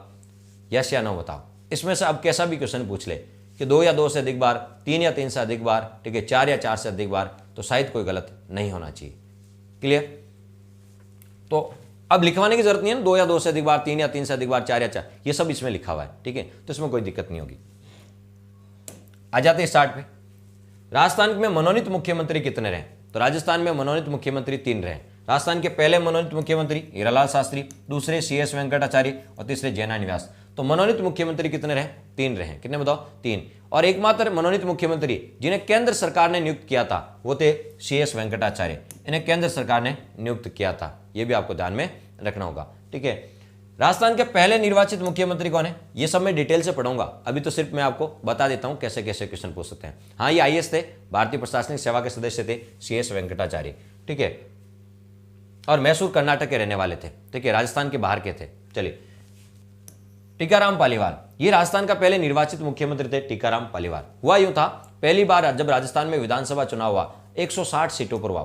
यस या नो बताओ। इसमें से अब कैसा भी क्वेश्चन पूछ ले कि 2 या 2 से अधिक बार, 3 या 3 से अधिक बार, ठीक है, 4 या 4 से अधिक बार, तो शायद कोई गलत नहीं होना चाहिए। क्लियर। तो अब लिखवाने की जरूरत नहीं है ना, 2 या 2 से अधिक बार, 3 या 3 से अधिक बार, 4 या 4, ये सब इसमें लिखा हुआ है। ठीक है। तो इसमें कोई दिक्कत नहीं होगी। आ जाते हैं स्टार्ट पे। राजस्थान में मनोनीत मुख्यमंत्री कितने रहे, तो राजस्थान में मनोनीत मुख्यमंत्री 3 रहे। राजस्थान के पहले मनोनीत मुख्यमंत्री हीरालाल शास्त्री, दूसरे CS वेंकटाचार्य और तीसरे जयनारायण व्यास। तो मनोनीत मुख्यमंत्री कितने रहे, 3 रहे। कितने बताओ, 3। और एकमात्र मनोनीत मुख्यमंत्री जिन्हें केंद्र सरकार ने नियुक्त किया था वो थे CS वेंकटाचार्य, इन्हें केंद्र सरकार ने नियुक्त किया था। ये भी आपको ध्यान में रखना होगा। ठीक है। राजस्थान के पहले निर्वाचित मुख्यमंत्री कौन है, ये सब मैं डिटेल से पढ़ूंगा, अभी तो सिर्फ मैं आपको बता देता हूं कैसे कैसे क्वेश्चन पूछ सकते हैं। हाँ, ये IAS थे, भारतीय प्रशासनिक सेवा के सदस्य थे, CS वेंकटाचार्य। ठीक है। और मैसूर कर्नाटक के रहने वाले थे। ठीक है, राजस्थान के बाहर के थे। चलिए, टीकाराम पालीवाल, ये राजस्थान का पहले निर्वाचित मुख्यमंत्री थे। टीकाराम पालीवाल। हुआ यूं था, पहली बार जब राजस्थान में विधानसभा चुनाव हुआ 160 सीटों पर हुआ,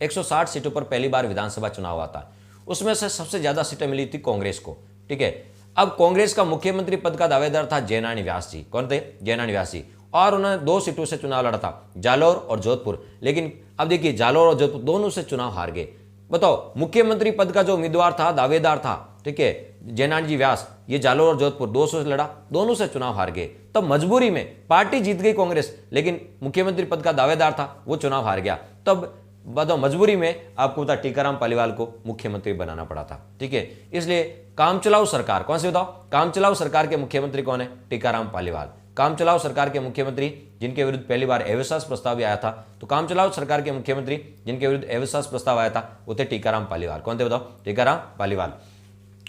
160 सीटों पर पहली बार विधानसभा चुनाव हुआ था। उसमें से सबसे ज्यादा सीटें मिली थी कांग्रेस को। ठीक है। अब कांग्रेस का मुख्यमंत्री पद का दावेदार था जयनारायण व्यास जी। कौन थे, जयनारायण व्यास जी। और उन्होंने 2 सीटों से चुनाव लड़ा था, जालौर और जोधपुर। लेकिन अब देखिए, जालौर और जोधपुर दोनों से चुनाव हार गए। बताओ, मुख्यमंत्री पद का जो उम्मीदवार था, दावेदार था, ठीक है, जयनारायण जी व्यास, ये जालौर और जोधपुर 200 से लड़ा, दोनों से चुनाव हार गए। तब मजबूरी में पार्टी जीत गई कांग्रेस, लेकिन मुख्यमंत्री पद का दावेदार था वो चुनाव हार गया। तब बताओ, मजबूरी में आपको बता टीकाराम पालीवाल को मुख्यमंत्री बनाना पड़ा था। ठीक है। इसलिए कामचलाऊ सरकार, कौन सी बताओ, कामचलाऊ सरकार के मुख्यमंत्री कौन है, टीकाराम पालीवाल। कामचलाऊ सरकार के मुख्यमंत्री जिनके विरुद्ध पहली बार अविश्वास प्रस्ताव भी आया था, तो कामचलाऊ सरकार के मुख्यमंत्री जिनके विरुद्ध अविश्वास प्रस्ताव आया था वो थे टीकाराम पालीवाल। कौन थे बताओ, टीकाराम पालीवाल।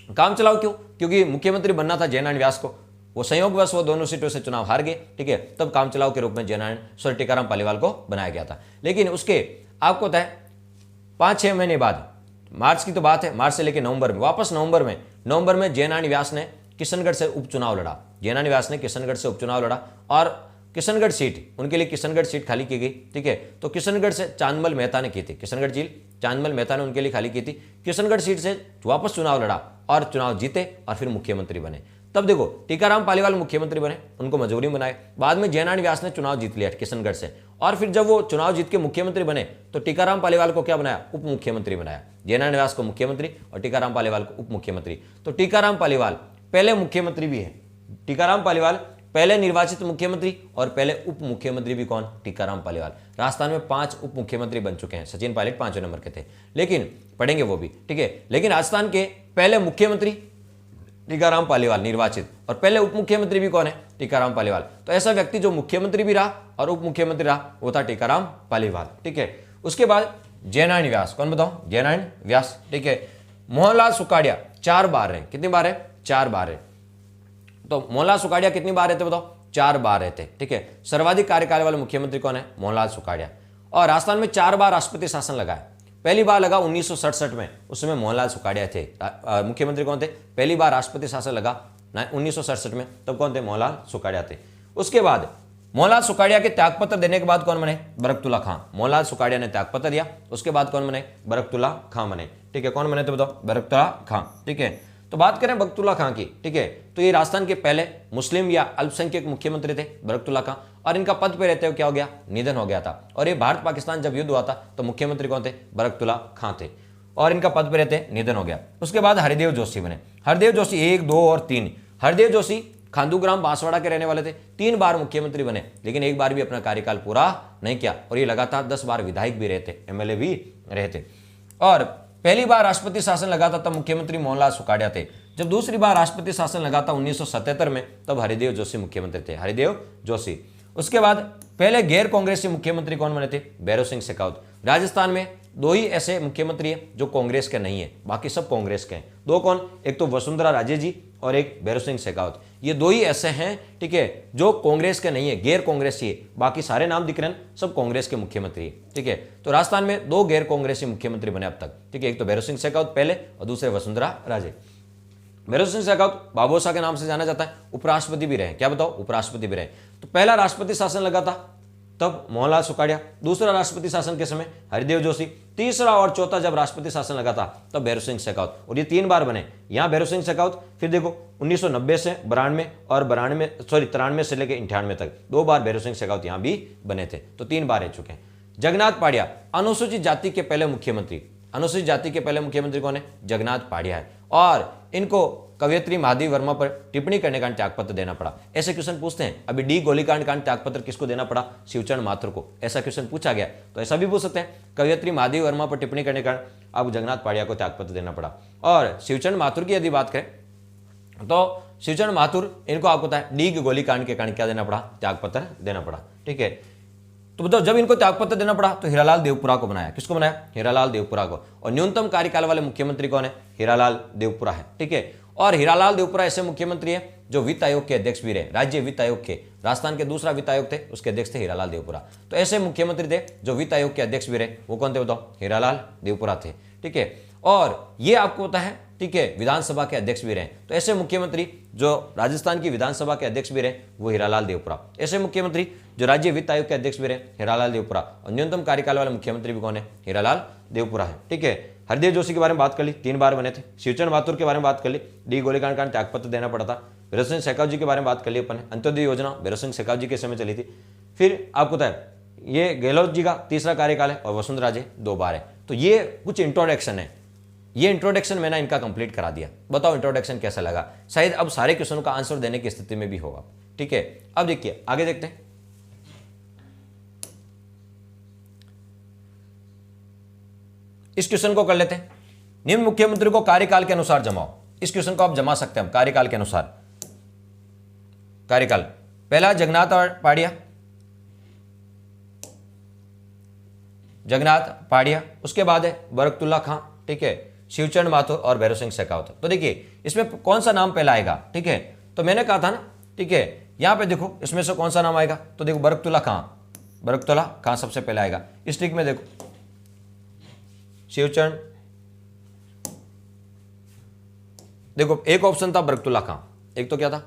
कामचलाऊ क्यों, क्योंकि मुख्यमंत्री बनना था जयनारायण व्यास को, वो संयोगवश वो दोनों सीटों से चुनाव हार गए। ठीक है। तब कामचलाऊ के रूप में टीकाराम पालीवाल को बनाया गया था। लेकिन उसके आपको पता है 5-6 महीने बाद, मार्च की तो बात है, मार्च से लेकर नवंबर में, वापस नवंबर में जयनारायण व्यास ने किशनगढ़ से उपचुनाव लड़ा। जयनारायण व्यास ने किशनगढ़ से उपचुनाव लड़ा और किशनगढ़ सीट, उनके लिए किशनगढ़ सीट खाली की गई। ठीक है। तो किशनगढ़ से चांदमल मेहता ने की थी, किशनगढ़ झील चांदमल मेहता ने उनके लिए खाली की थी। किशनगढ़ सीट से वापस चुनाव लड़ा और चुनाव जीते और फिर मुख्यमंत्री बने। तब देखो, टीकाराम पालीवाल मुख्यमंत्री बने, उनको मजबूरी बनाए। बाद में जयनारायण व्यास ने चुनाव जीत लिया किशनगढ़ से, और फिर जब वो चुनाव जीत के मुख्यमंत्री बने तो टीकाराम पालीवाल को क्या बनाया, उप मुख्यमंत्री बनाया। जयनारायण व्यास को मुख्यमंत्री और टीकाराम पालीवाल को उप मुख्यमंत्री। तो टीकाराम पालीवाल पहले मुख्यमंत्री भी है। टीकाराम पालीवाल पहले निर्वाचित मुख्यमंत्री और पहले उप मुख्यमंत्री भी कौन, टीकाराम पालीवाल। राजस्थान में 5 उप मुख्यमंत्री बन चुके हैं। सचिन पायलट 5वें नंबर के थे, लेकिन पढ़ेंगे वो भी। ठीक है। लेकिन राजस्थान के पहले मुख्यमंत्री टीकाराम पालीवाल निर्वाचित, और पहले उप मुख्यमंत्री भी कौन है, टीकाराम पालीवाल। तो ऐसा व्यक्ति जो मुख्यमंत्री भी रहा और उप मुख्यमंत्री रहा वो था टीकाराम पालीवाल। ठीक है। उसके बाद जयनारायण व्यास, कौन बताओ, जयनारायण व्यास। ठीक है। मोहनलाल सुखाड़िया 4 बार है। कितनी बार है, 4 बार है। तो मोहनलाल सुखाड़िया कितनी बार रहते बताओ, 4 बार रहते। ठीक है। सर्वाधिक कार्यकाल वाले मुख्यमंत्री कौन है, मोहनलाल सुखाड़िया। और राजस्थान में 4 बार राष्ट्रपति शासन लगा है। पहली बार लगा 1967 में, उसमें मोहनलाल सुखाड़िया थे मुख्यमंत्री। कौन थे, पहली बार राष्ट्रपति शासन लगा 1967 में, तब कौन थे, मोहनलाल सुखाड़िया थे। उसके बाद मोहनलाल सुखाड़िया के त्यागपत्र देने के बाद कौन बने, बरकतुल्ला खां। मोहनलाल सुखाड़िया ने त्यागपत्र दिया, उसके बाद कौन बने, बरकतुल्ला खां बने। ठीक है। कौन बने तो बताओ, बरकतुल्ला खां। ठीक है। तो बात करें बरकतुल्ला खां की, ठीक है, तो ये राजस्थान के पहले मुस्लिम या अल्पसंख्यक मुख्यमंत्री थे बरकतुल्ला खां, और इनका पद पे रहते हुए क्या हो गया, निधन हो गया था। और ये भारत पाकिस्तान जब युद्ध हुआ था तो मुख्यमंत्री कौन थे, बरकतुल्ला खां थे, और इनका पद पे रहते निधन हो गया। उसके बाद हरिदेव जोशी बने। हरिदेव जोशी 1, 2 और 3। हरिदेव जोशी खांडूग्राम बांसवाड़ा के रहने वाले थे, 3 बार मुख्यमंत्री बने, लेकिन एक बार भी अपना कार्यकाल पूरा नहीं किया, और ये लगातार 10 बार विधायक भी रहते, एमएलए भी रहते। और पहली बार राष्ट्रपति शासन लगा था तब मुख्यमंत्री मोहनलाल सुखाड़िया थे। जब दूसरी बार राष्ट्रपति शासन लगा था 1977 में, तब हरिदेव जोशी मुख्यमंत्री थे, हरिदेव जोशी। उसके बाद पहले गैर कांग्रेसी मुख्यमंत्री कौन बने थे, भैरव सिंह शेखावत। राजस्थान में 2 ही ऐसे मुख्यमंत्री हैं जो कांग्रेस के नहीं है, बाकी सब कांग्रेस के हैं। 2 कौन, एक तो वसुंधरा राजे जी और एक भैरव सिंह शेखावत। ये 2 ही ऐसे हैं, ठीक है, जो कांग्रेस के नहीं है, गैर कांग्रेसी है। बाकी सारे नाम दिख रहे हैं सब कांग्रेस के मुख्यमंत्री है, ठीक है। तो राजस्थान में 2 गैर कांग्रेसी मुख्यमंत्री बने अब तक, ठीक है, एक तो भैरव सिंह शेखावत पहले और दूसरे वसुंधरा राजे। भैरव सिंह शेखावत बाबूसा के नाम से जाना जाता है, उपराष्ट्रपति भी रहे। क्या बताओ, उपराष्ट्रपति भी रहे। तो पहला राष्ट्रपति शासन लगा था तब मोहनलाल सुखाड़िया, दूसरा राष्ट्रपति शासन के समय हरिदेव जोशी, तीसरा और चौथा जब राष्ट्रपति शासन लगा था तब भैरव सिंह शेखावत, और ये 3 बार बने। यहाँ भैरव सिंह शेखावत, फिर देखो 1990 से 92 और 93 से लेकर 98 तक 2 बार भैरव सिंह शेखावत यहाँ भी बने थे, तो 3 बार रह चुके हैं। जगन्नाथ पाड़िया अनुसूचित जाति के पहले मुख्यमंत्री। अनुसूचित जाति के पहले मुख्यमंत्री कौन है, जगन्नाथ पाड़िया है, और इनको कवयित्री माधवी वर्मा पर टिप्पणी करने का त्यागपत्र देना पड़ा। ऐसे क्वेश्चन पूछते हैं, अभी डी गोलीकांड का त्यागपत्र किसको देना पड़ा, शिवचरण माथुर को। ऐसा क्वेश्चन पूछा गया, तो ऐसा भी पूछ सकते हैं, कवयित्री माधवी वर्मा पर टिप्पणी करने का अब जगन्नाथ पाड़िया को त्यागपत्र देना पड़ा। और शिवचरण माथुर की यदि बात करें तो शिवचरण माथुर, इनको आपको पता है डी गोलीकांड के कारण क्या देना पड़ा, त्यागपत्र देना पड़ा, ठीक है। तो बताओ, जब इनको त्यागपत्र देना पड़ा तो हीरालाल देवपुरा को बनाया। किसको बनाया, हीरालाल देवपुरा को। और न्यूनतम कार्यकाल वाले मुख्यमंत्री कौन है, हीरालाल देवपुरा है, ठीक है। और हीरालाल देवपुरा ऐसे मुख्यमंत्री है जो वित्त आयोग के अध्यक्ष भी रहे, राज्य वित्त आयोग के। राजस्थान के दूसरा वित्त आयोग थे, उसके अध्यक्ष थे हीरालाल देवपुरा। तो ऐसे मुख्यमंत्री थे जो वित्त आयोग के अध्यक्ष भी रहे, वो कौन थे बताओ, हीरालाल देवपुरा थे, ठीक है। और ये आपको पता है, ठीक है, विधानसभा के अध्यक्ष भी रहे। तो ऐसे मुख्यमंत्री जो राजस्थान की विधानसभा के अध्यक्ष भी रहे, वो हीरालाल देवपुरा। ऐसे मुख्यमंत्री जो राज्य वित्त आयोग के अध्यक्ष भी रहे, हीरालाल देवपुरा। और न्यूनतम कार्यकाल वाले मुख्यमंत्री भी कौन है, हीरालाल देवपुरा है, ठीक है। हरदेव जोशी के बारे में बात कर ली, 3 बार बने थे। शिवचरण माथुर के बारे में बात कर ली, डी गोलीकांड का त्यागपत्र देना पड़ा था। भैरव सिंह शेखावत जी के बारे में बात कर ली अपन, अंत्योदय योजना भैरव सिंह शेखावत जी के समय चली थी। फिर आपको पता है ये गहलोत जी का तीसरा कार्यकाल है, और वसुंधरा राजे 2 बार है। तो ये कुछ इंट्रोडक्शन है, ये इंट्रोडक्शन मैंने इनका कंप्लीट करा दिया। बताओ इंट्रोडक्शन कैसा लगा, शायद अब सारे क्वेश्चनों का आंसर देने की स्थिति में भी होगा, ठीक है। अब देखिए आगे देखते हैं। इस क्वेश्चन को कर लेते हैं, निम्न मुख्यमंत्री को कार्यकाल के अनुसार जमाओ। इस क्वेश्चन को आप जमा सकते हैं कार्यकाल के अनुसार। कार्यकाल, पहला जगन्नाथ पाड़िया, जगन्नाथ पाड़िया, उसके बाद है बरकतुल्ला खां, ठीक है, शिवचरण माथुर और भैरव सिंह शेखावत। तो देखिए इसमें कौन सा नाम पहला आएगा, ठीक है। तो मैंने कहा था ना, ठीक है, यहां पे देखो इसमें से कौन सा नाम आएगा, तो देखो बरकतुल्ला खां, बरकतुल्ला खां सबसे पहले आएगा। इस ट्रिक में देखो शिवचरण, देखो एक ऑप्शन था बरकतुल्ला खां, एक तो क्या था,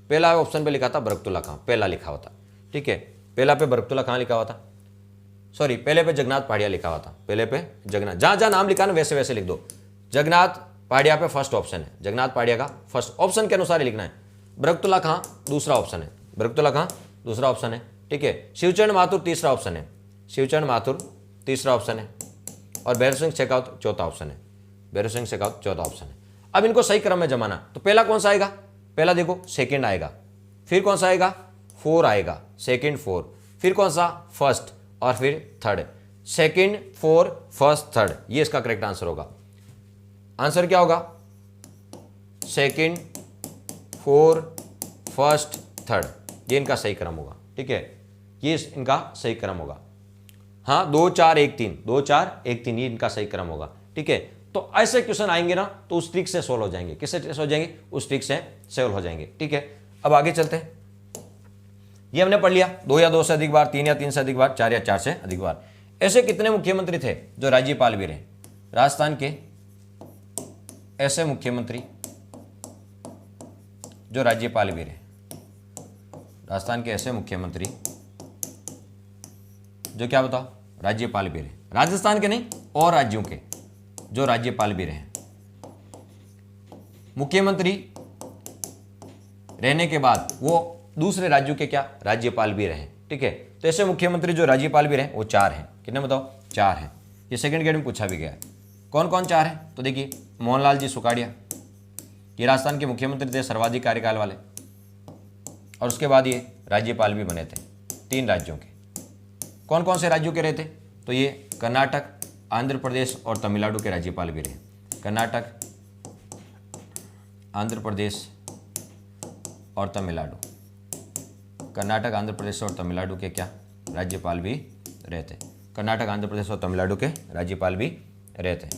पहला ऑप्शन पे लिखा था बरकतुल्ला खां, पहला लिखा हुआ था, ठीक है। पहला पे बरकतुल्ला खां लिखा हुआ था, सॉरी पहले पे जगन्नाथ पाड़िया लिखा हुआ था, पहले पे जगन्नाथ, जहां जहां नाम लिखा ना वैसे वैसे लिख दो। जगन्नाथ पाड़िया पे फर्स्ट ऑप्शन है, जगन्नाथ पाड़िया का फर्स्ट ऑप्शन के अनुसार ही लिखना है। बरकतुल्ला खां दूसरा ऑप्शन है, बरकतुल्ला खां दूसरा ऑप्शन है, ठीक है। शिवचरण माथुर तीसरा ऑप्शन है, शिवचरण माथुर तीसरा ऑप्शन है, और भैरव सिंह शेखावत चौथा ऑप्शन है, भैरव सिंह शेखावत चौथा ऑप्शन है। अब इनको सही क्रम में जमाना, तो पहला कौन सा आएगा, पहला देखो सेकंड आएगा, फिर कौन सा आएगा 4 आएगा, सेकंड 4, फिर कौन सा फर्स्ट, और फिर थर्ड। सेकंड 4 फर्स्ट थर्ड, ये इसका करेक्ट आंसर होगा। आंसर क्या होगा, सेकंड 4 फर्स्ट थर्ड, ये इनका सही क्रम होगा, ठीक है, ये इनका सही क्रम होगा। हाँ 2 4 1 3, 2 4 1 3, ये इनका सही क्रम होगा, ठीक है। तो ऐसे क्वेश्चन आएंगे ना तो उस ट्रिक से सोल्व हो जाएंगे, किससे सोल्व हो जाएंगे, उस ट्रिक से सोल्व हो जाएंगे, ठीक है। अब आगे चलते हैं, ये हमने पढ़ लिया 2 या 2 से अधिक बार, 3 या 3 से अधिक बार, 4 या 4 से अधिक बार। ऐसे कितने मुख्यमंत्री थे जो राज्यपाल भी रहे, राजस्थान के ऐसे मुख्यमंत्री जो राज्यपाल भी रहे, राजस्थान के ऐसे मुख्यमंत्री जो क्या बताओ राज्यपाल भी रहे, राजस्थान के नहीं और राज्यों के जो राज्यपाल भी रहे। मुख्यमंत्री रहने के बाद वो दूसरे राज्यों के क्या राज्यपाल भी रहे। ठीक है, तो ऐसे मुख्यमंत्री जो राज्यपाल भी रहे वो 4 हैं। कितने बताओ? 4 हैं। ये सेकंड ग्रेड में पूछा भी गया है। कौन कौन 4 हैं? तो देखिए, मोहनलाल जी सुखाड़िया, ये राजस्थान के मुख्यमंत्री थे, सर्वाधिक कार्यकाल वाले, और उसके बाद ये राज्यपाल भी बने थे 3 राज्यों के। कौन कौन से राज्यों के रहे थे? तो ये कर्नाटक, आंध्र प्रदेश और तमिलनाडु के राज्यपाल भी रहे। कर्नाटक, आंध्र प्रदेश और तमिलनाडु, कर्नाटक, आंध्र प्रदेश और तमिलनाडु के क्या राज्यपाल भी रहते। कर्नाटक, आंध्र प्रदेश और तमिलनाडु के राज्यपाल भी रहते।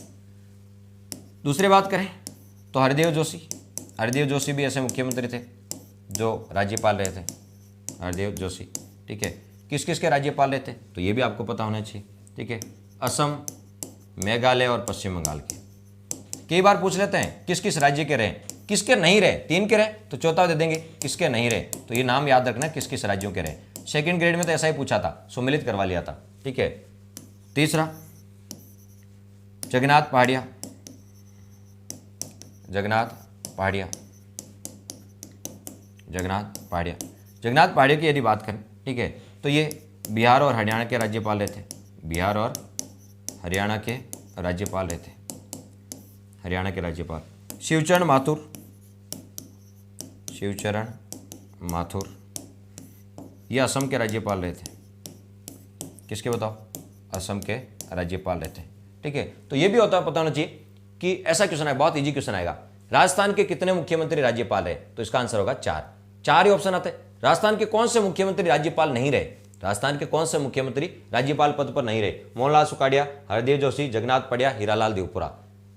दूसरी बात करें तो हरदेव जोशी भी ऐसे मुख्यमंत्री थे जो राज्यपाल रहे थे। हरदेव जोशी, ठीक है। किस किस के राज्यपाल रहते? तो ये भी आपको पता होना चाहिए। ठीक है, असम, मेघालय और पश्चिम बंगाल के। कई बार पूछ लेते हैं किस किस राज्य के रहे, किसके नहीं रहे। 3 के रहे तो चौथा दे देंगे किसके नहीं रहे, तो ये नाम याद रखना किस किस राज्यों के रहे। सेकंड ग्रेड में तो ऐसा ही पूछा था, सम्मिलित करवा लिया था। ठीक है। तीसरा, जगन्नाथ पहाड़िया, जगन्नाथ पहाड़िया की यदि बात करें, ठीक है, तो ये बिहार और हरियाणा के राज्यपाल रहते। बिहार और हरियाणा के राज्यपाल रहते। हरियाणा के राज्यपाल शिवचरण माथुर, ये असम के राज्यपाल रहते। किसके बताओ? असम के राज्यपाल रहते। ठीक है, तो ये भी होता पता होना चाहिए कि ऐसा क्वेश्चन है, बहुत इजी क्वेश्चन आएगा, राजस्थान के कितने मुख्यमंत्री राज्यपाल है? तो इसका आंसर होगा 4 ही ऑप्शन आते हैं। राजस्थान के कौन से मुख्यमंत्री राज्यपाल नहीं रहे? राजस्थान के कौन से मुख्यमंत्री राज्यपाल पद पर नहीं रहे? मोहनलाल सुखाड़िया, हरदेव जोशी, जगन्नाथ पहाड़िया, हीरालाल देवपुरा।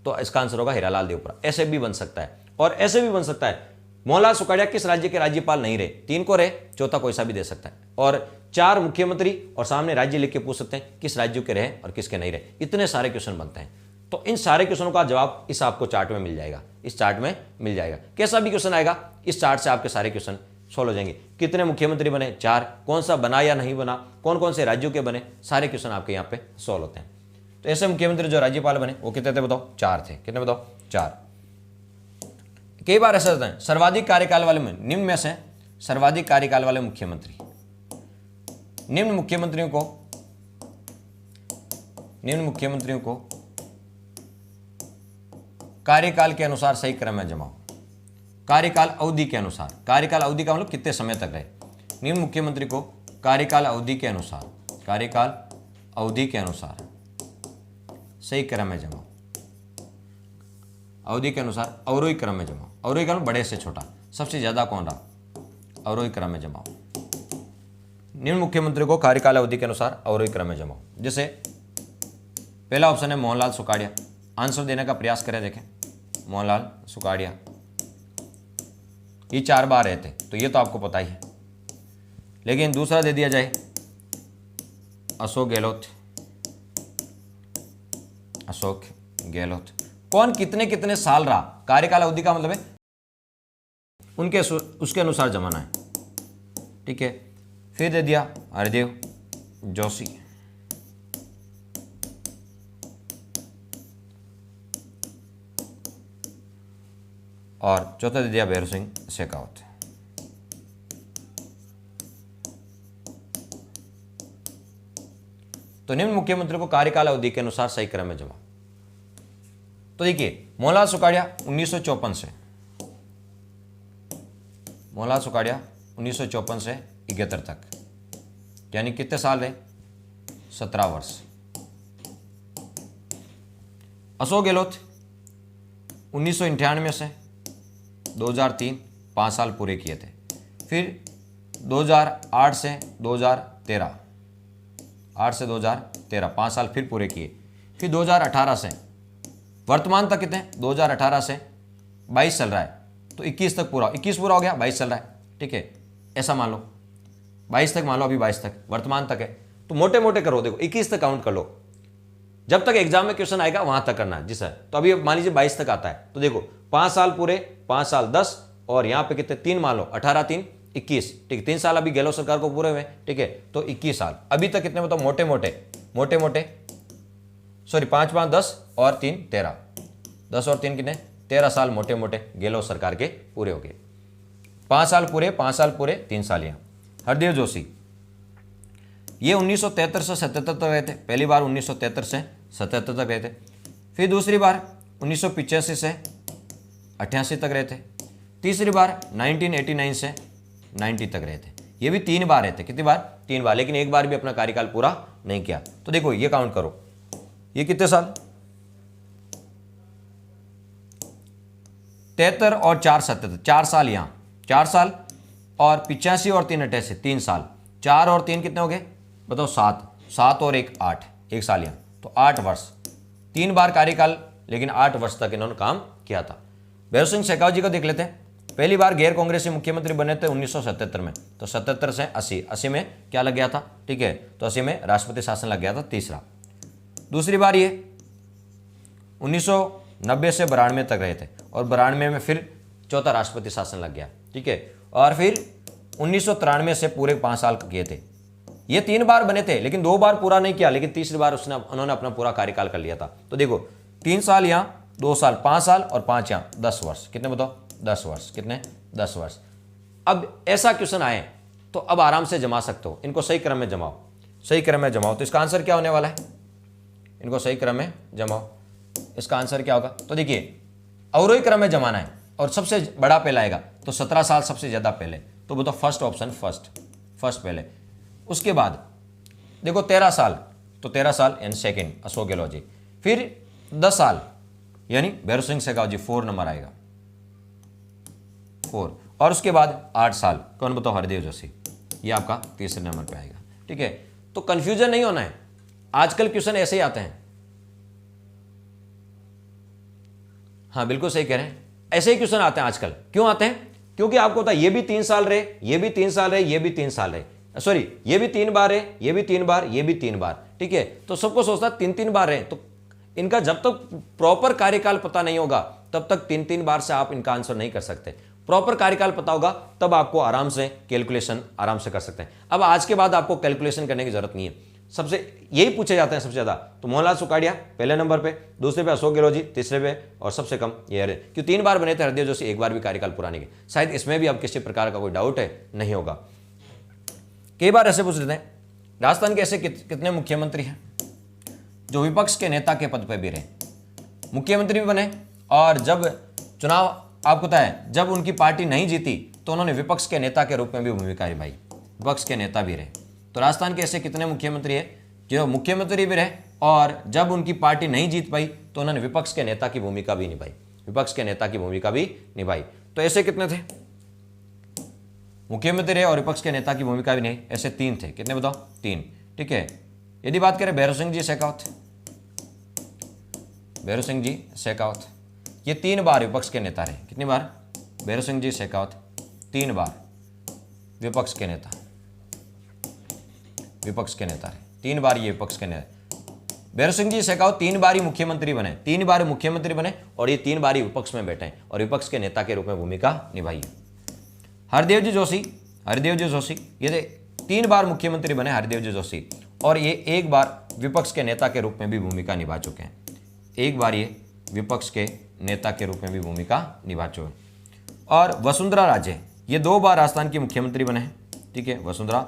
तो इसका आंसर होगा हीरालाल देवपुरा। ऐसे भी बन सकता है और ऐसे भी बन सकता है, मोहनलाल सुखाड़िया किस राज्य के राज्यपाल नहीं रहे? 3 को रहे, चौथा कोई सा भी दे सकता है। और 4 मुख्यमंत्री और सामने राज्य लिख के पूछ सकते हैं किस राज्यों के रहे और किसके नहीं रहे। इतने सारे क्वेश्चन बनते हैं। तो इन सारे क्वेश्चनों का जवाब इस आपको चार्ट में मिल जाएगा। इस चार्ट में मिल जाएगा, कैसा भी क्वेश्चन आएगा इस चार्ट से आपके सारे क्वेश्चन सॉल्व हो जाएंगे। कितने मुख्यमंत्री बने? 4। कौन सा बना या नहीं बना, कौन कौन से राज्यों के बने, सारे क्वेश्चन आपके यहाँ पे सॉल्व होते हैं। तो ऐसे मुख्यमंत्री जो राज्यपाल बने वो कितने थे बताओ? 4 थे। कितने बताओ? 4। कई बार ऐसा होता है सर्वाधिक कार्यकाल वाले में, निम्न में से सर्वाधिक कार्यकाल वाले मुख्यमंत्री, निम्न मुख्यमंत्रियों को कार्यकाल के अनुसार सही क्रम में जमाओ। कार्यकाल अवधि के अनुसार, कार्यकाल अवधि का मतलब कितने समय तक रहे। निम्न मुख्यमंत्री को कार्यकाल अवधि के अनुसार सही क्रम में जमाओ। अवधि के अनुसार अवरोही क्रम में जमाओ। अवरोही क्रम बड़े से छोटा, सबसे ज्यादा कौन रहा, अवरोही क्रम में जमाओ। निम्न मुख्यमंत्री को कार्यकाल अवधि के अनुसार अवरोही क्रम में जमाओ। जैसे पहला ऑप्शन है मोहनलाल सुखाड़िया, आंसर देने का प्रयास करें, देखें मोहनलाल सुखाड़िया, ये 4 बार रहते तो ये तो आपको पता ही है। लेकिन दूसरा दे दिया जाए अशोक गहलोत, कौन कितने कितने साल रहा, कार्यकाल अवधि का मतलब है उनके उसके अनुसार जमाना है। ठीक है, फिर दे दिया हरदेव जोशी, और चौथा दे दिया भैरव सिंह शेखावत। तो निम्न मुख्यमंत्री को कार्यकाल अवधि के अनुसार सही क्रम में जमा। तो देखिए मोहनलाल सुखाड़िया 1954 से, मोहनलाल सुखाड़िया 1954 से 71 तक, यानी कितने साल रहे? 17 वर्ष। अशोक गहलोत 1998 से 2003 5 साल पूरे किए थे। फिर 2008 से 2013, 8 से 2013 5 साल फिर पूरे किए। फिर 2018 से वर्तमान तक कितने? 2018 से 22 चल रहा है, तो 21 तक पूरा, 21 पूरा हो गया, 22 चल रहा है। ठीक है, ऐसा मान लो 22 तक मान लो, अभी 22 तक वर्तमान तक है, तो मोटे मोटे करो, देखो 21 तक काउंट कर लो, जब तक एग्जाम में क्वेश्चन आएगा वहां तक करना है जी सर। तो अभी मान लीजिए 22 तक आता है, तो देखो 5 साल पूरे, 5 साल 10, और यहाँ पे कितने 3 मान लो, 18 3 21। ठीक है, 3 साल अभी गहलोत सरकार को पूरे हुए। ठीक है, तो 21 साल अभी तक कितने बताओ? मोटे मोटे सॉरी 5 5 10 और 3 13, 10 और 3 कितने? 13 साल मोटे मोटे गहलोत सरकार के पूरे हो गए। 5 साल पूरे, 5 साल पूरे, 3 साल यहाँ। हरदेव जोशी ये 1973 से 77 तक रहे थे, पहली बार 1973 से 77 तक रहे थे। फिर दूसरी बार 1985 से 88 तक रहे थे। तीसरी बार 1989 से 90 तक रहे थे। ये भी 3 बार रहते। कितनी बार? 3 बार, लेकिन एक बार भी अपना कार्यकाल पूरा नहीं किया। तो देखो ये काउंट करो, ये कितने साल? 73 और 4 77, 4 साल यहाँ, 4 साल, और 85 और 3 88, 3 साल। 4 और 3 कितने हो गए बताओ? 7, 7 और 1 8, 1 साल यहाँ, तो 8 वर्ष। 3 बार कार्यकाल, लेकिन 8 वर्ष तक इन्होंने काम किया था। भैरव सिंह शेखावत जी को देख लेते हैं। पहली बार गैर कांग्रेसी मुख्यमंत्री बने थे 1977 में, तो 77 से 80, 80 में क्या लग गया था? ठीक है, तो 80 में राष्ट्रपति शासन लग गया था, तीसरा। दूसरी बार ये 1990 से 92 तक रहे थे, और 92 में फिर चौथा राष्ट्रपति शासन लग गया। ठीक है, और फिर 1993 से पूरे 5 साल किए थे। ये 3 बार बने थे, लेकिन 2 बार पूरा नहीं किया, लेकिन तीसरी बार उन्होंने अपना पूरा कार्यकाल कर लिया था। तो देखो 3 साल यहाँ, 2 साल, 5 साल, और 5 यहाँ, 10 वर्ष। कितने बताओ? 10 वर्ष। कितने? 10 वर्ष। अब ऐसा क्वेश्चन आए तो अब आराम से जमा सकते हो। इनको सही क्रम में जमाओ, सही क्रम में जमाओ। तो इसका आंसर क्या होने वाला है? इनको सही क्रम में जमाओ, इसका आंसर क्या होगा? तो देखिए अवरोही क्रम में जमाना है, और सबसे बड़ा पहला आएगा, तो 17 साल सबसे ज़्यादा पहले। तो बताओ फर्स्ट ऑप्शन, फर्स्ट पहले। उसके बाद देखो 13 साल, तो 13 साल एंड सेकेंड अशोक गहलोत जी। फिर 10 साल यानी भैरव सिंह शेखावत जी, 4 नंबर आएगा, 4। और उसके बाद 8 साल, कौन बताओ? हरदेव जोशी, ये आपका तीसरे नंबर पे आएगा। ठीक है, तो कंफ्यूजन नहीं होना है। आजकल क्वेश्चन ऐसे ही आते हैं। हाँ बिल्कुल सही कह रहे हैं, ऐसे ही क्वेश्चन आते हैं आजकल। क्यों आते हैं? क्योंकि आपको पता है ये भी 3 साल रहे, ये भी 3 साल रहे, ये भी 3 साल रहे, सॉरी ये भी 3 बार है, ये भी 3 बार, ये भी 3 बार। ठीक है, तो सबको सोचता 3-3 बार रहे, तो इनका जब तक प्रॉपर कार्यकाल पता नहीं होगा तब तक 3-3 बार से आप इनका आंसर नहीं कर सकते। प्रॉपर कार्यकाल पता होगा तब आपको आराम से कैलकुलेशन आराम से कर सकते हैं। अब आज के बाद आपको कैलकुलेशन करने की जरूरत नहीं है। सबसे यही पूछे जाते हैं सबसे ज्यादा, तो मोहनलाल सुखाड़िया पहले नंबर पे, दूसरे पे अशोक गहलोत जी, तीसरे पे, और सबसे कम ये क्यों 3 बार बने थे हरदेव जोशी, 1 बार भी कार्यकाल पूरा नहीं किया। शायद इसमें भी अब किसी प्रकार का कोई डाउट है नहीं होगा। कई बार ऐसे पूछ लेते हैं, राजस्थान के ऐसे कितने मुख्यमंत्री हैं जो विपक्ष के नेता के पद पर भी रहे, मुख्यमंत्री भी बने, और जब चुनाव आपको पता है जब उनकी पार्टी नहीं जीती तो उन्होंने विपक्ष के नेता के रूप में भी भूमिका निभाई, विपक्ष के नेता भी रहे। तो राजस्थान के ऐसे कितने मुख्यमंत्री है जो मुख्यमंत्री भी रहे, और जब उनकी पार्टी नहीं जीत पाई तो उन्होंने विपक्ष के नेता की भूमिका भी निभाई, विपक्ष के नेता की भूमिका भी निभाई। तो ऐसे कितने थे? मुख्यमंत्री रहे और विपक्ष के नेता की भूमिका भी नहीं, ऐसे 3 थे। कितने बताओ? 3। ठीक है, यदि बात करें भैरव सिंह जी शेखावत, भैरव सिंह जी शेखावत ये 3 बार विपक्ष के नेता रहे। कितनी बार? भैरव सिंह जी शेखावत 3 बार विपक्ष के नेता, विपक्ष के नेता रहे, 3 बार ये विपक्ष के नेता। भैरव सिंह जी शेखावत 3 बार ही मुख्यमंत्री बने, 3 बार मुख्यमंत्री बने, और ये 3 बार ही विपक्ष में बैठे हैं और विपक्ष के नेता के रूप में भूमिका निभाई है। हरदेव जी जोशी, हरदेव जी जोशी ये 3 बार मुख्यमंत्री बने हरदेव जी जोशी, और ये 1 बार विपक्ष के नेता के रूप में भी भूमिका निभा चुके हैं। 1 बार ये विपक्ष के नेता के रूप में भी भूमिका निभा चुके हैं। और वसुंधरा राजे ये 2 बार राजस्थान की मुख्यमंत्री बने हैं। ठीक है, वसुंधरा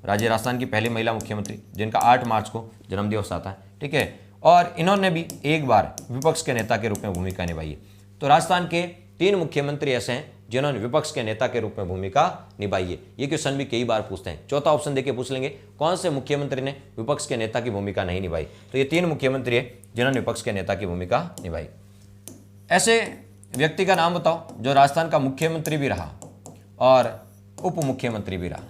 राजे राजस्थान की पहली महिला मुख्यमंत्री जिनका 8 मार्च को जन्मदिवस आता है। ठीक है, और इन्होंने भी 1 बार विपक्ष के नेता के रूप में भूमिका निभाई है। तो राजस्थान के 3 मुख्यमंत्री ऐसे हैं जिन्होंने विपक्ष के नेता के रूप में भूमिका निभाई है। ये क्वेश्चन भी कई बार पूछते हैं। चौथा ऑप्शन देके पूछ लेंगे कौन से मुख्यमंत्री ने विपक्ष के नेता की भूमिका नहीं निभाई, तो ये 3 मुख्यमंत्री है जिन्होंने विपक्ष के नेता की भूमिका निभाई। ऐसे व्यक्ति का नाम बताओ जो राजस्थान का मुख्यमंत्री भी रहा और उप मुख्यमंत्री भी रहा।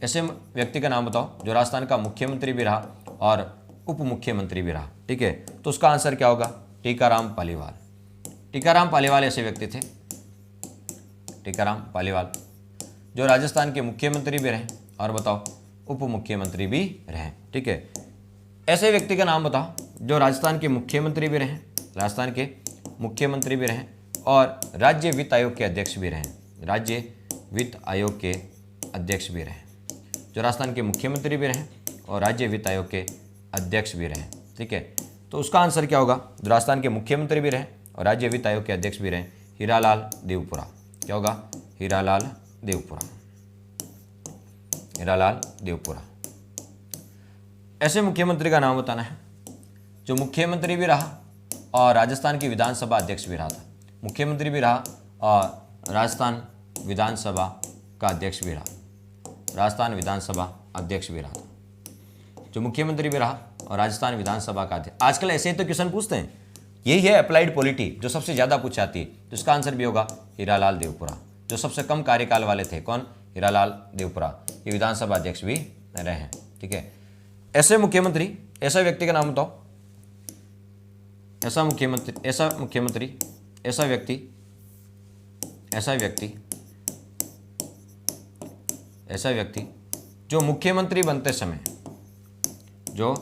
ऐसे व्यक्ति का नाम बताओ जो राजस्थान का मुख्यमंत्री भी रहा और उप मुख्यमंत्री भी रहा। ठीक है, तो उसका आंसर क्या होगा? टीकाराम पालीवाल। टीकाराम पालीवाल ऐसे व्यक्ति थे, टीकाराम पालीवाल जो राजस्थान के मुख्यमंत्री भी रहे और बताओ उप मुख्यमंत्री भी रहे। ठीक है, ऐसे व्यक्ति का नाम बताओ जो राजस्थान के मुख्यमंत्री भी रहे, राजस्थान के मुख्यमंत्री भी रहे और राज्य वित्त आयोग के अध्यक्ष भी रहे, राज्य वित्त आयोग के अध्यक्ष भी रहे, जो राजस्थान के मुख्यमंत्री भी रहे और राज्य वित्त आयोग के अध्यक्ष भी रहे। ठीक है, तो उसका आंसर क्या होगा? जो राजस्थान के मुख्यमंत्री भी रहे और राज्य वित्त आयोग के अध्यक्ष भी रहे हीरालाल देवपुरा। क्या होगा? हीरालाल देवपुरा। हीरालाल देवपुरा। ऐसे मुख्यमंत्री का नाम बताना है जो मुख्यमंत्री भी रहा और राजस्थान की विधानसभा अध्यक्ष भी रहा था। मुख्यमंत्री भी रहा और राजस्थान विधानसभा का अध्यक्ष भी रहा। राजस्थान विधानसभा अध्यक्ष भी रहा था। जो मुख्यमंत्री भी रहा और राजस्थान विधानसभा का अध्यक्ष। आजकल ऐसे ही तो क्वेश्चन पूछते हैं, यही है अप्लाइड पॉलिटी जो सबसे ज़्यादा पूछी जाती है। तो इसका आंसर भी होगा हीरालाल देवपुरा। जो सबसे कम कार्यकाल वाले थे, कौन? हीरालाल देवपुरा। ये विधानसभा अध्यक्ष भी रहे हैं। ठीक है। ऐसे मुख्यमंत्री, ऐसा व्यक्ति का नाम बताओ। ऐसा मुख्यमंत्री, ऐसा मुख्यमंत्री, ऐसा व्यक्ति, ऐसा व्यक्ति, ऐसा व्यक्ति जो मुख्यमंत्री बनते समय, जो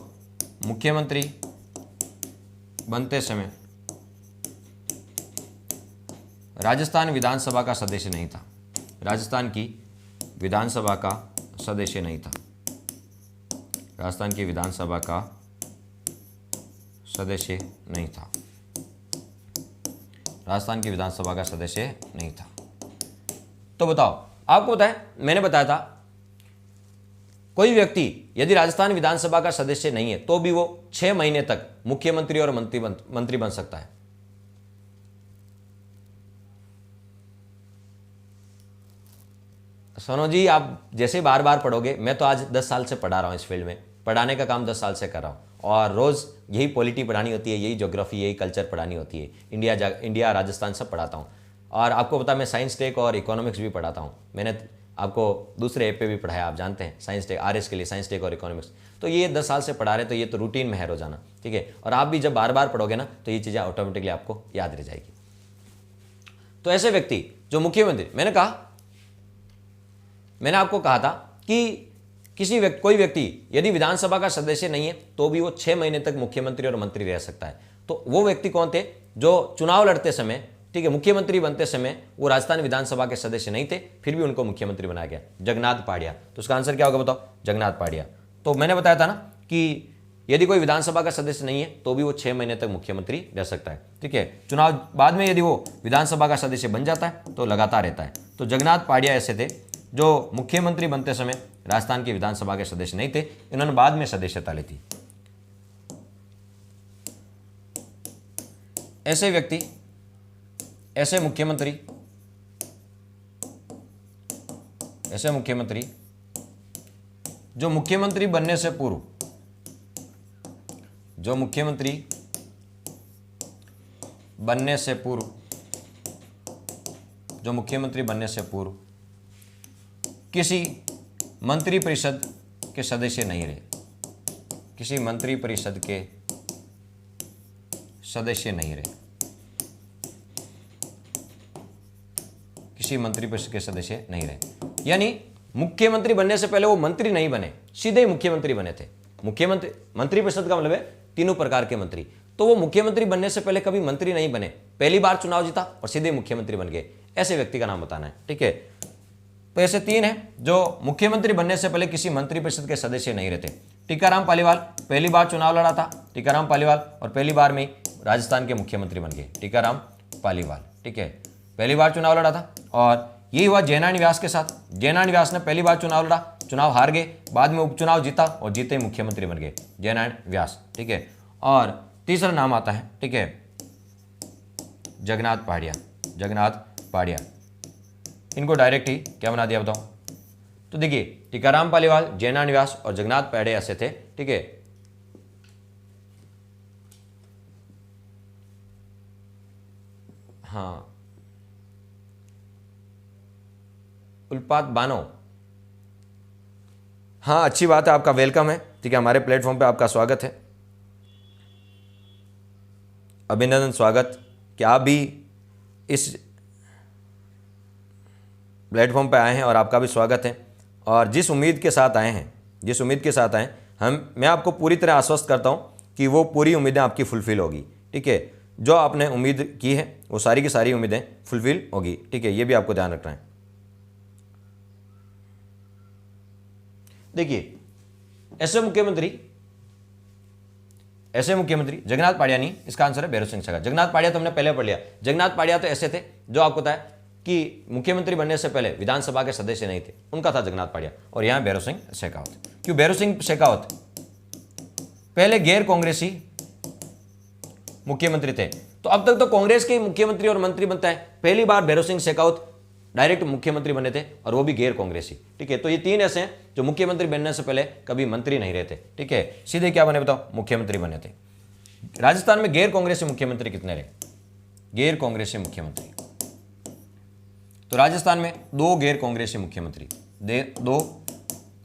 मुख्यमंत्री बनते समय राजस्थान विधानसभा का सदस्य नहीं था। राजस्थान की विधानसभा का सदस्य नहीं था। राजस्थान की विधानसभा का सदस्य नहीं था। राजस्थान की विधानसभा का सदस्य नहीं था। तो बताओ, आपको पता है, मैंने बताया था कोई व्यक्ति यदि राजस्थान विधानसभा का सदस्य नहीं है तो भी वो 6 महीने तक मुख्यमंत्री और मंत्री बन सकता है। सोनू जी, आप जैसे बार बार पढ़ोगे, मैं तो आज 10 साल से पढ़ा रहा हूं इस फील्ड में, पढ़ाने का काम 10 साल से कर रहा हूं और रोज यही पॉलिटी पढ़ानी होती है, यही ज्योग्राफी, यही कल्चर पढ़ानी होती है। इंडिया राजस्थान सब पढ़ाता हूं। और आपको पता, मैं साइंस टेक और इकोनॉमिक्स भी पढ़ाता हूं। मैंने आपको दूसरे ऐप पे भी पढ़ाया, आप जानते हैं, साइंस टेक, RS के लिए साइंस टेक और इकोनॉमिक्स। तो ये 10 साल से पढ़ा रहे, तो ये तो रूटीन में है रोजाना। ठीक है। और आप भी जब बार बार पढ़ोगे ना तो ये चीज़ें ऑटोमेटिकली आपको याद रह जाएगी। तो ऐसे व्यक्ति जो मुख्यमंत्री, मैंने आपको कहा था कि कोई व्यक्ति यदि विधानसभा का सदस्य नहीं है तो भी वो 6 महीने तक मुख्यमंत्री और मंत्री रह सकता है। तो वो व्यक्ति कौन थे? जो चुनाव लड़ते समय, ठीक है, मुख्यमंत्री बनते समय वो राजस्थान विधानसभा के सदस्य नहीं थे, फिर भी उनको मुख्यमंत्री बनाया गया। जगन्नाथ पाड़िया। तो उसका आंसर क्या होगा बताओ? जगन्नाथ पाड़िया। तो मैंने बताया था ना कि यदि कोई विधानसभा का सदस्य नहीं है तो भी वो 6 महीने तक मुख्यमंत्री रह सकता है। ठीक है। चुनाव बाद में यदि वो विधानसभा का सदस्य बन जाता है तो लगातार रहता है। तो जगन्नाथ पाड़िया ऐसे थे जो मुख्यमंत्री बनते समय राजस्थान की विधानसभा के सदस्य नहीं थे, इन्होंने बाद में सदस्यता ली थी। ऐसे व्यक्ति, ऐसे मुख्यमंत्री, ऐसे मुख्यमंत्री जो मुख्यमंत्री बनने से पूर्व, जो मुख्यमंत्री बनने से पूर्व, जो मुख्यमंत्री बनने से पूर्व किसी मंत्रिपरिषद के सदस्य नहीं रहे, किसी मंत्रिपरिषद के सदस्य नहीं रहे, किसी मंत्रिपरिषद के सदस्य नहीं रहे। यानी मुख्यमंत्री बनने से पहले वो मंत्री नहीं बने, सीधे ही मुख्यमंत्री बने थे। मुख्यमंत्री, मंत्रिपरिषद का मतलब है तीनों प्रकार के मंत्री। तो वो मुख्यमंत्री बनने से पहले कभी मंत्री नहीं बने, पहली बार चुनाव जीता और सीधे मुख्यमंत्री बन गए। ऐसे व्यक्ति का नाम बताना है। ठीक है। तो ऐसे 3 हैं जो मुख्यमंत्री बनने से पहले किसी मंत्रिपरिषद के सदस्य नहीं रहते। टीकाराम पालीवाल पहली बार चुनाव लड़ा था, टीकाराम पालीवाल, और पहली बार में राजस्थान के मुख्यमंत्री बन गए टीकाराम पालीवाल। ठीक है। पहली बार चुनाव लड़ा था और यही हुआ जयनारायण व्यास के साथ। जयनारायण व्यास ने पहली बार चुनाव लड़ा, चुनाव हार गए, बाद में उपचुनाव जीता और जीते मुख्यमंत्री बन गए जयनारायण व्यास। ठीक है। और तीसरा नाम आता है, ठीक है, जगन्नाथ पाड़िया। जगन्नाथ पाड़िया, इनको डायरेक्ट ही क्या बना दिया बताओ? तो देखिए, टीकाराम पालीवाल, जयनारायण व्यास और जगन्नाथ पाड़िया ऐसे थे। ठीक है। हाँ, उल्पात बानो, हाँ अच्छी बात है, आपका वेलकम है। ठीक है, हमारे प्लेटफॉर्म पे आपका स्वागत है, अभिनंदन, स्वागत कि आप भी इस प्लेटफॉर्म पे आए हैं और आपका भी स्वागत है। और जिस उम्मीद के साथ आए हैं, जिस उम्मीद के साथ आए मैं आपको पूरी तरह आश्वस्त करता हूं कि वो पूरी उम्मीदें आपकी फुलफिल होगी। ठीक है। जो आपने उम्मीद की है वो सारी की सारी उम्मीदें फुलफिल होगी। ठीक है, ये भी आपको ध्यान रखना है। देखिए, ऐसे मुख्यमंत्री ऐसे मुख्यमंत्री, जगन्नाथ पाड़िया नहीं, इसका आंसर है भैरव सिंह शेखावत। जगन्नाथ पाड़िया तो हमने पहले पढ़ लिया। जगन्नाथ पाड़िया तो ऐसे थे जो आपको पता है कि मुख्यमंत्री बनने से पहले विधानसभा के सदस्य नहीं थे, उनका था जगन्नाथ पाड़िया। और यहां भैरव सिंह शेखावत। क्यों भैरव सिंह शेखावत? पहले गैर कांग्रेसी मुख्यमंत्री थे। तो अब तक तो कांग्रेस के मुख्यमंत्री और मंत्री बनता है, पहली बार भैरव सिंह शेखावत डायरेक्ट मुख्यमंत्री बने थे, और वो भी गैर कांग्रेसी। ठीक है, तो ये 3 ऐसे हैं जो मुख्यमंत्री बनने से पहले कभी मंत्री नहीं रहते। ठीक है, सीधे क्या बने बताओ? मुख्यमंत्री बने थे। राजस्थान में गैर कांग्रेसी मुख्यमंत्री कितने रहे? गैर कांग्रेसी मुख्यमंत्री तो राजस्थान में 2 गैर कांग्रेसी मुख्यमंत्री, 2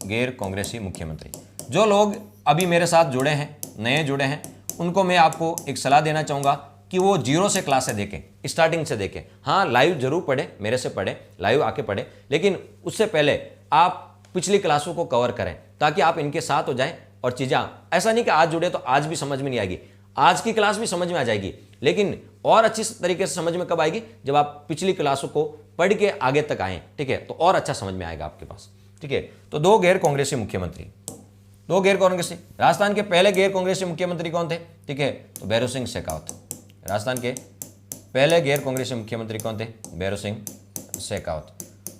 गैर कांग्रेसी मुख्यमंत्री। जो लोग अभी मेरे साथ जुड़े हैं, नए जुड़े हैं, उनको मैं आपको एक सलाह देना चाहूंगा कि वो 0 से क्लासें देखें, स्टार्टिंग से देखें। हाँ, लाइव जरूर पढ़े, मेरे से पढ़े, लाइव आके पढ़े, लेकिन उससे पहले आप पिछली क्लासों को कवर करें ताकि आप इनके साथ हो जाएं। और चीज़ें ऐसा नहीं कि आज जुड़े तो आज भी समझ में नहीं आएगी, आज की क्लास भी समझ में आ जाएगी, लेकिन और अच्छी तरीके से समझ में कब आएगी? जब आप पिछली क्लासों को पढ़ के आगे तक आएँ। ठीक है, तो और अच्छा समझ में आएगा आपके पास। ठीक है, तो 2 गैर कांग्रेसी मुख्यमंत्री, 2 गैर कांग्रेसी। राजस्थान के पहले गैर कांग्रेसी मुख्यमंत्री कौन थे? ठीक है, तो भैरव सिंह शेखावत। राजस्थान के पहले गैर कांग्रेसी मुख्यमंत्री कौन थे? भैरव सिंह शेखावत।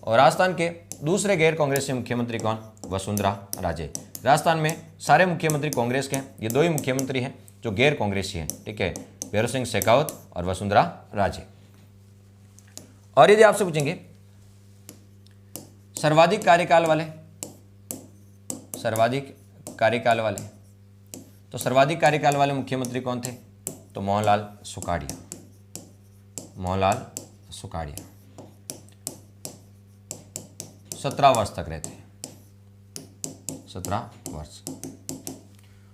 और राजस्थान के दूसरे गैर कांग्रेसी मुख्यमंत्री कौन? वसुंधरा राजे। राजस्थान में सारे मुख्यमंत्री कांग्रेस के हैं, ये 2 ही मुख्यमंत्री हैं जो गैर कांग्रेसी हैं। ठीक है, भैरव सिंह शेखावत और वसुंधरा राजे। और यदि आपसे पूछेंगे सर्वाधिक कार्यकाल वाले, सर्वाधिक कार्यकाल वाले, तो सर्वाधिक कार्यकाल वाले मुख्यमंत्री कौन थे? तो मोहनलाल सुखाड़िया। मोहनलाल सुखाड़िया 17 वर्ष तक रहते हैं, 17 वर्ष।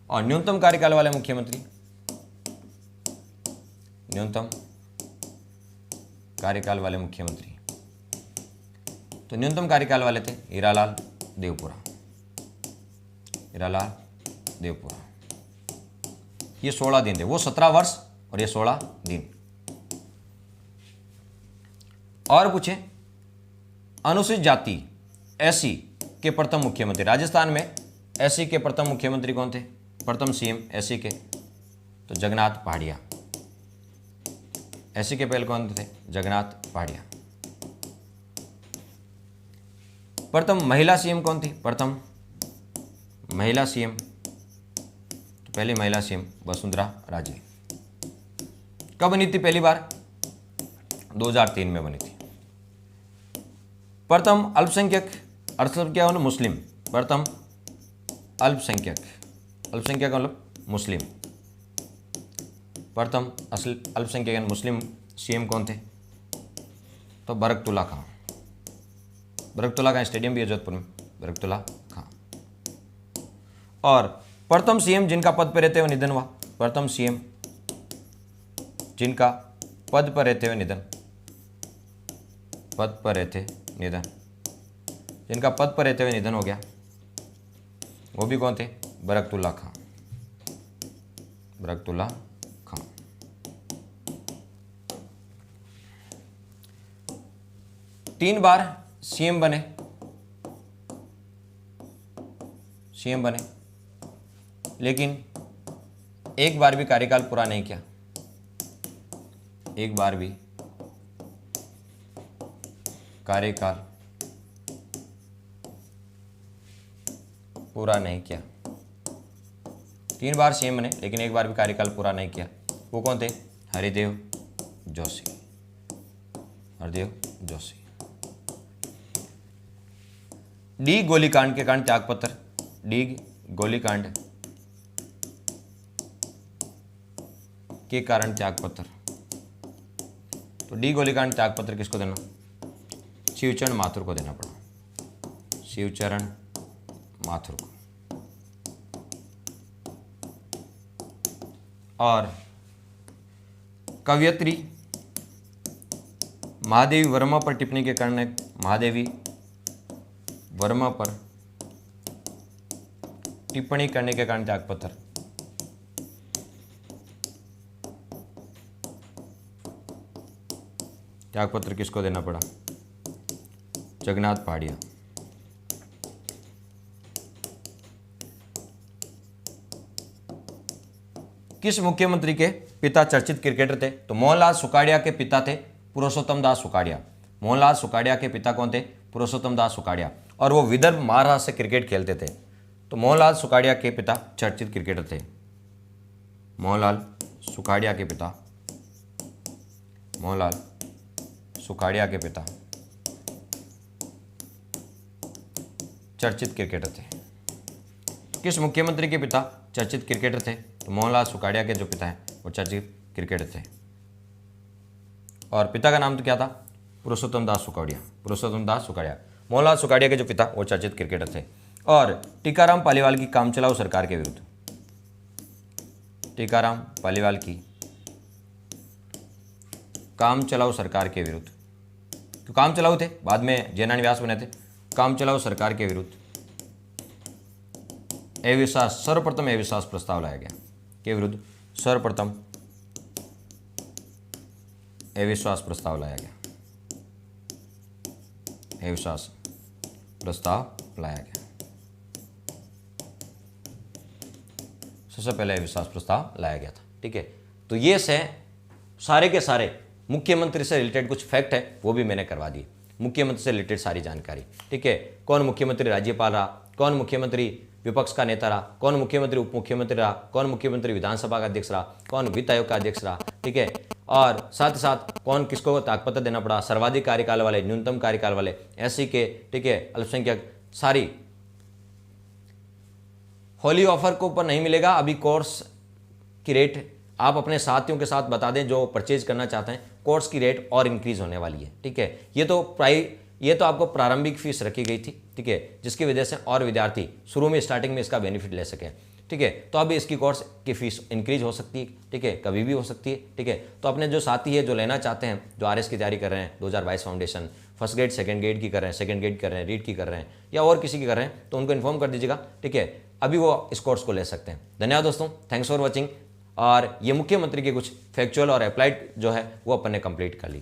और न्यूनतम कार्यकाल वाले मुख्यमंत्री, न्यूनतम कार्यकाल वाले मुख्यमंत्री, तो न्यूनतम कार्यकाल वाले थे हीरालाल देवपुरा। हीरालाल देवपुरा, ये 16 दिन थे, वो 17 वर्ष और ये 16 दिन। और पूछे अनुसूचित जाति एससी के प्रथम मुख्यमंत्री। राजस्थान में एससी के प्रथम मुख्यमंत्री कौन थे? प्रथम सीएम एससी के, तो जगन्नाथ पहाड़िया। एससी के पहले कौन थे? जगन्नाथ पहाड़िया। प्रथम महिला सीएम कौन थी? प्रथम महिला सीएम, तो पहली महिला सीएम वसुंधरा राजे। कब बनी थी पहली बार? 2003 में बनी थी। प्रथम अल्पसंख्यक, अल्पसंख्यक मुस्लिम, प्रथम अल्पसंख्यक, अल्पसंख्यक मतलब मुस्लिम, प्रथम अल्पसंख्यक मुस्लिम सीएम कौन थे? तो बरकतुल्ला खां। बरकतुल्ला खां स्टेडियम भी है जोधपुर में, बरकतुल्ला खां। और प्रथम सीएम जिनका पद पर रहते हुए निधन हुआ, प्रथम सीएम जिनका पद पर रहते हुए निधन, पद पर रहते निधन, जिनका पद पर रहते हुए निधन हो गया, वो भी कौन थे? बरकतुल्ला खां। बरकतुल्ला खां। तीन बार सीएम बने, सीएम बने, लेकिन एक बार भी कार्यकाल पूरा नहीं किया, एक बार भी कार्यकाल पूरा नहीं किया। 3 बार सीएम बने लेकिन एक बार भी कार्यकाल पूरा नहीं किया। वो कौन थे? हरिदेव जोशी। हरिदेव जोशी। डी गोलीकांड के कारण त्यागपत्र, डी गोलीकांड के कारण त्यागपत्र, तो डी गोलीकांड त्यागपत्र किसको देना? शिवचरण माथुर को देना पड़ा, शिवचरण माथुर को। और कवयित्री महादेवी वर्मा पर टिप्पणी के कारण, महादेवी वर्मा पर टिप्पणी करने के कारण त्यागपत्र, त्यागपत्र किसको देना पड़ा? जगन्नाथ पहाड़िया। किस मुख्यमंत्री के पिता चर्चित क्रिकेटर थे? तो मोहनलाल सुखाड़िया के पिता थे पुरुषोत्तम दास सुखाड़िया। मोहनलाल सुखाड़िया के पिता कौन थे? पुरुषोत्तम दास सुखाड़िया। और वो विदर्भ महाराष्ट्र से क्रिकेट खेलते थे। तो मोहनलाल सुखाड़िया के पिता चर्चित क्रिकेटर थे। मोहनलाल सुखाड़िया के पिता, मोहनलाल सुखाड़िया के पिता चर्चित क्रिकेटर थे। किस मुख्यमंत्री के पिता चर्चित क्रिकेटर थे? तो मोहनलाल सुखाड़िया के जो पिता हैं वो चर्चित क्रिकेटर थे। और पिता का नाम तो क्या था? पुरुषोत्तम दास सुखाड़िया। पुरुषोत्तम दास सुखाड़िया। मोहनलाल सुखाड़िया के जो पिता वो चर्चित क्रिकेटर थे। और टीकाराम पालीवाल की कामचलाऊ सरकार के विरुद्ध, टीकाराम पालीवाल की कामचलाऊ सरकार के विरुद्ध, तो काम चलाऊ थे, बाद में जैनानी व्यास बने थे। काम चलाऊ सरकार के विरुद्ध अविश्वास, सर्वप्रथम अविश्वास प्रस्ताव लाया गया। के विरुद्ध सर्वप्रथम अविश्वास प्रस्ताव लाया गया। अविश्वास प्रस्ताव लाया गया। सबसे पहले अविश्वास प्रस्ताव लाया गया था। ठीक है, तो ये से सारे के सारे मुख्यमंत्री से रिलेटेड कुछ फैक्ट है वो भी मैंने करवा दिए। मुख्यमंत्री से रिलेटेड सारी जानकारी। ठीक है, कौन मुख्यमंत्री राज्यपाल रहा, कौन मुख्यमंत्री विपक्ष का नेता रहा, कौन मुख्यमंत्री उप मुख्यमंत्री रहा, कौन मुख्यमंत्री विधानसभा का अध्यक्ष रहा, कौन वित्त आयोग का अध्यक्ष रहा। ठीक है, और साथ ही साथ कौन किसको त्यागपत्र देना पड़ा, सर्वाधिक कार्यकाल वाले, न्यूनतम कार्यकाल वाले, एससी के, ठीक है, अल्पसंख्यक, सारी। होली ऑफर को ऊपर नहीं मिलेगा अभी। कोर्स की रेट आप अपने साथियों के साथ बता दें जो परचेज करना चाहते हैं। कोर्स की रेट और इंक्रीज होने वाली है। ठीक है, ये तो आपको प्रारंभिक फीस रखी गई थी। ठीक है, जिसकी वजह से और विद्यार्थी शुरू में स्टार्टिंग में इसका बेनिफिट ले सकें। ठीक है, तो अभी इसकी कोर्स की फीस इंक्रीज हो सकती है। ठीक है, कभी भी हो सकती है। ठीक है, तो अपने जो साथी है जो लेना चाहते हैं, जो आरएस की तैयारी कर रहे हैं, 2022 foundation, first grade second grade की कर रहे हैं, सेकंड ग्रेड कर रहे हैं, रीड की कर रहे हैं, या और किसी की कर रहे हैं, तो उनको इन्फॉर्म कर दीजिएगा। ठीक है, अभी वो इस कोर्स को ले सकते हैं। धन्यवाद दोस्तों, थैंक्स फॉर वॉचिंग। और ये मुख्यमंत्री के कुछ फैक्चुअल और अप्लाइड जो है वो अपन ने कंप्लीट कर ली।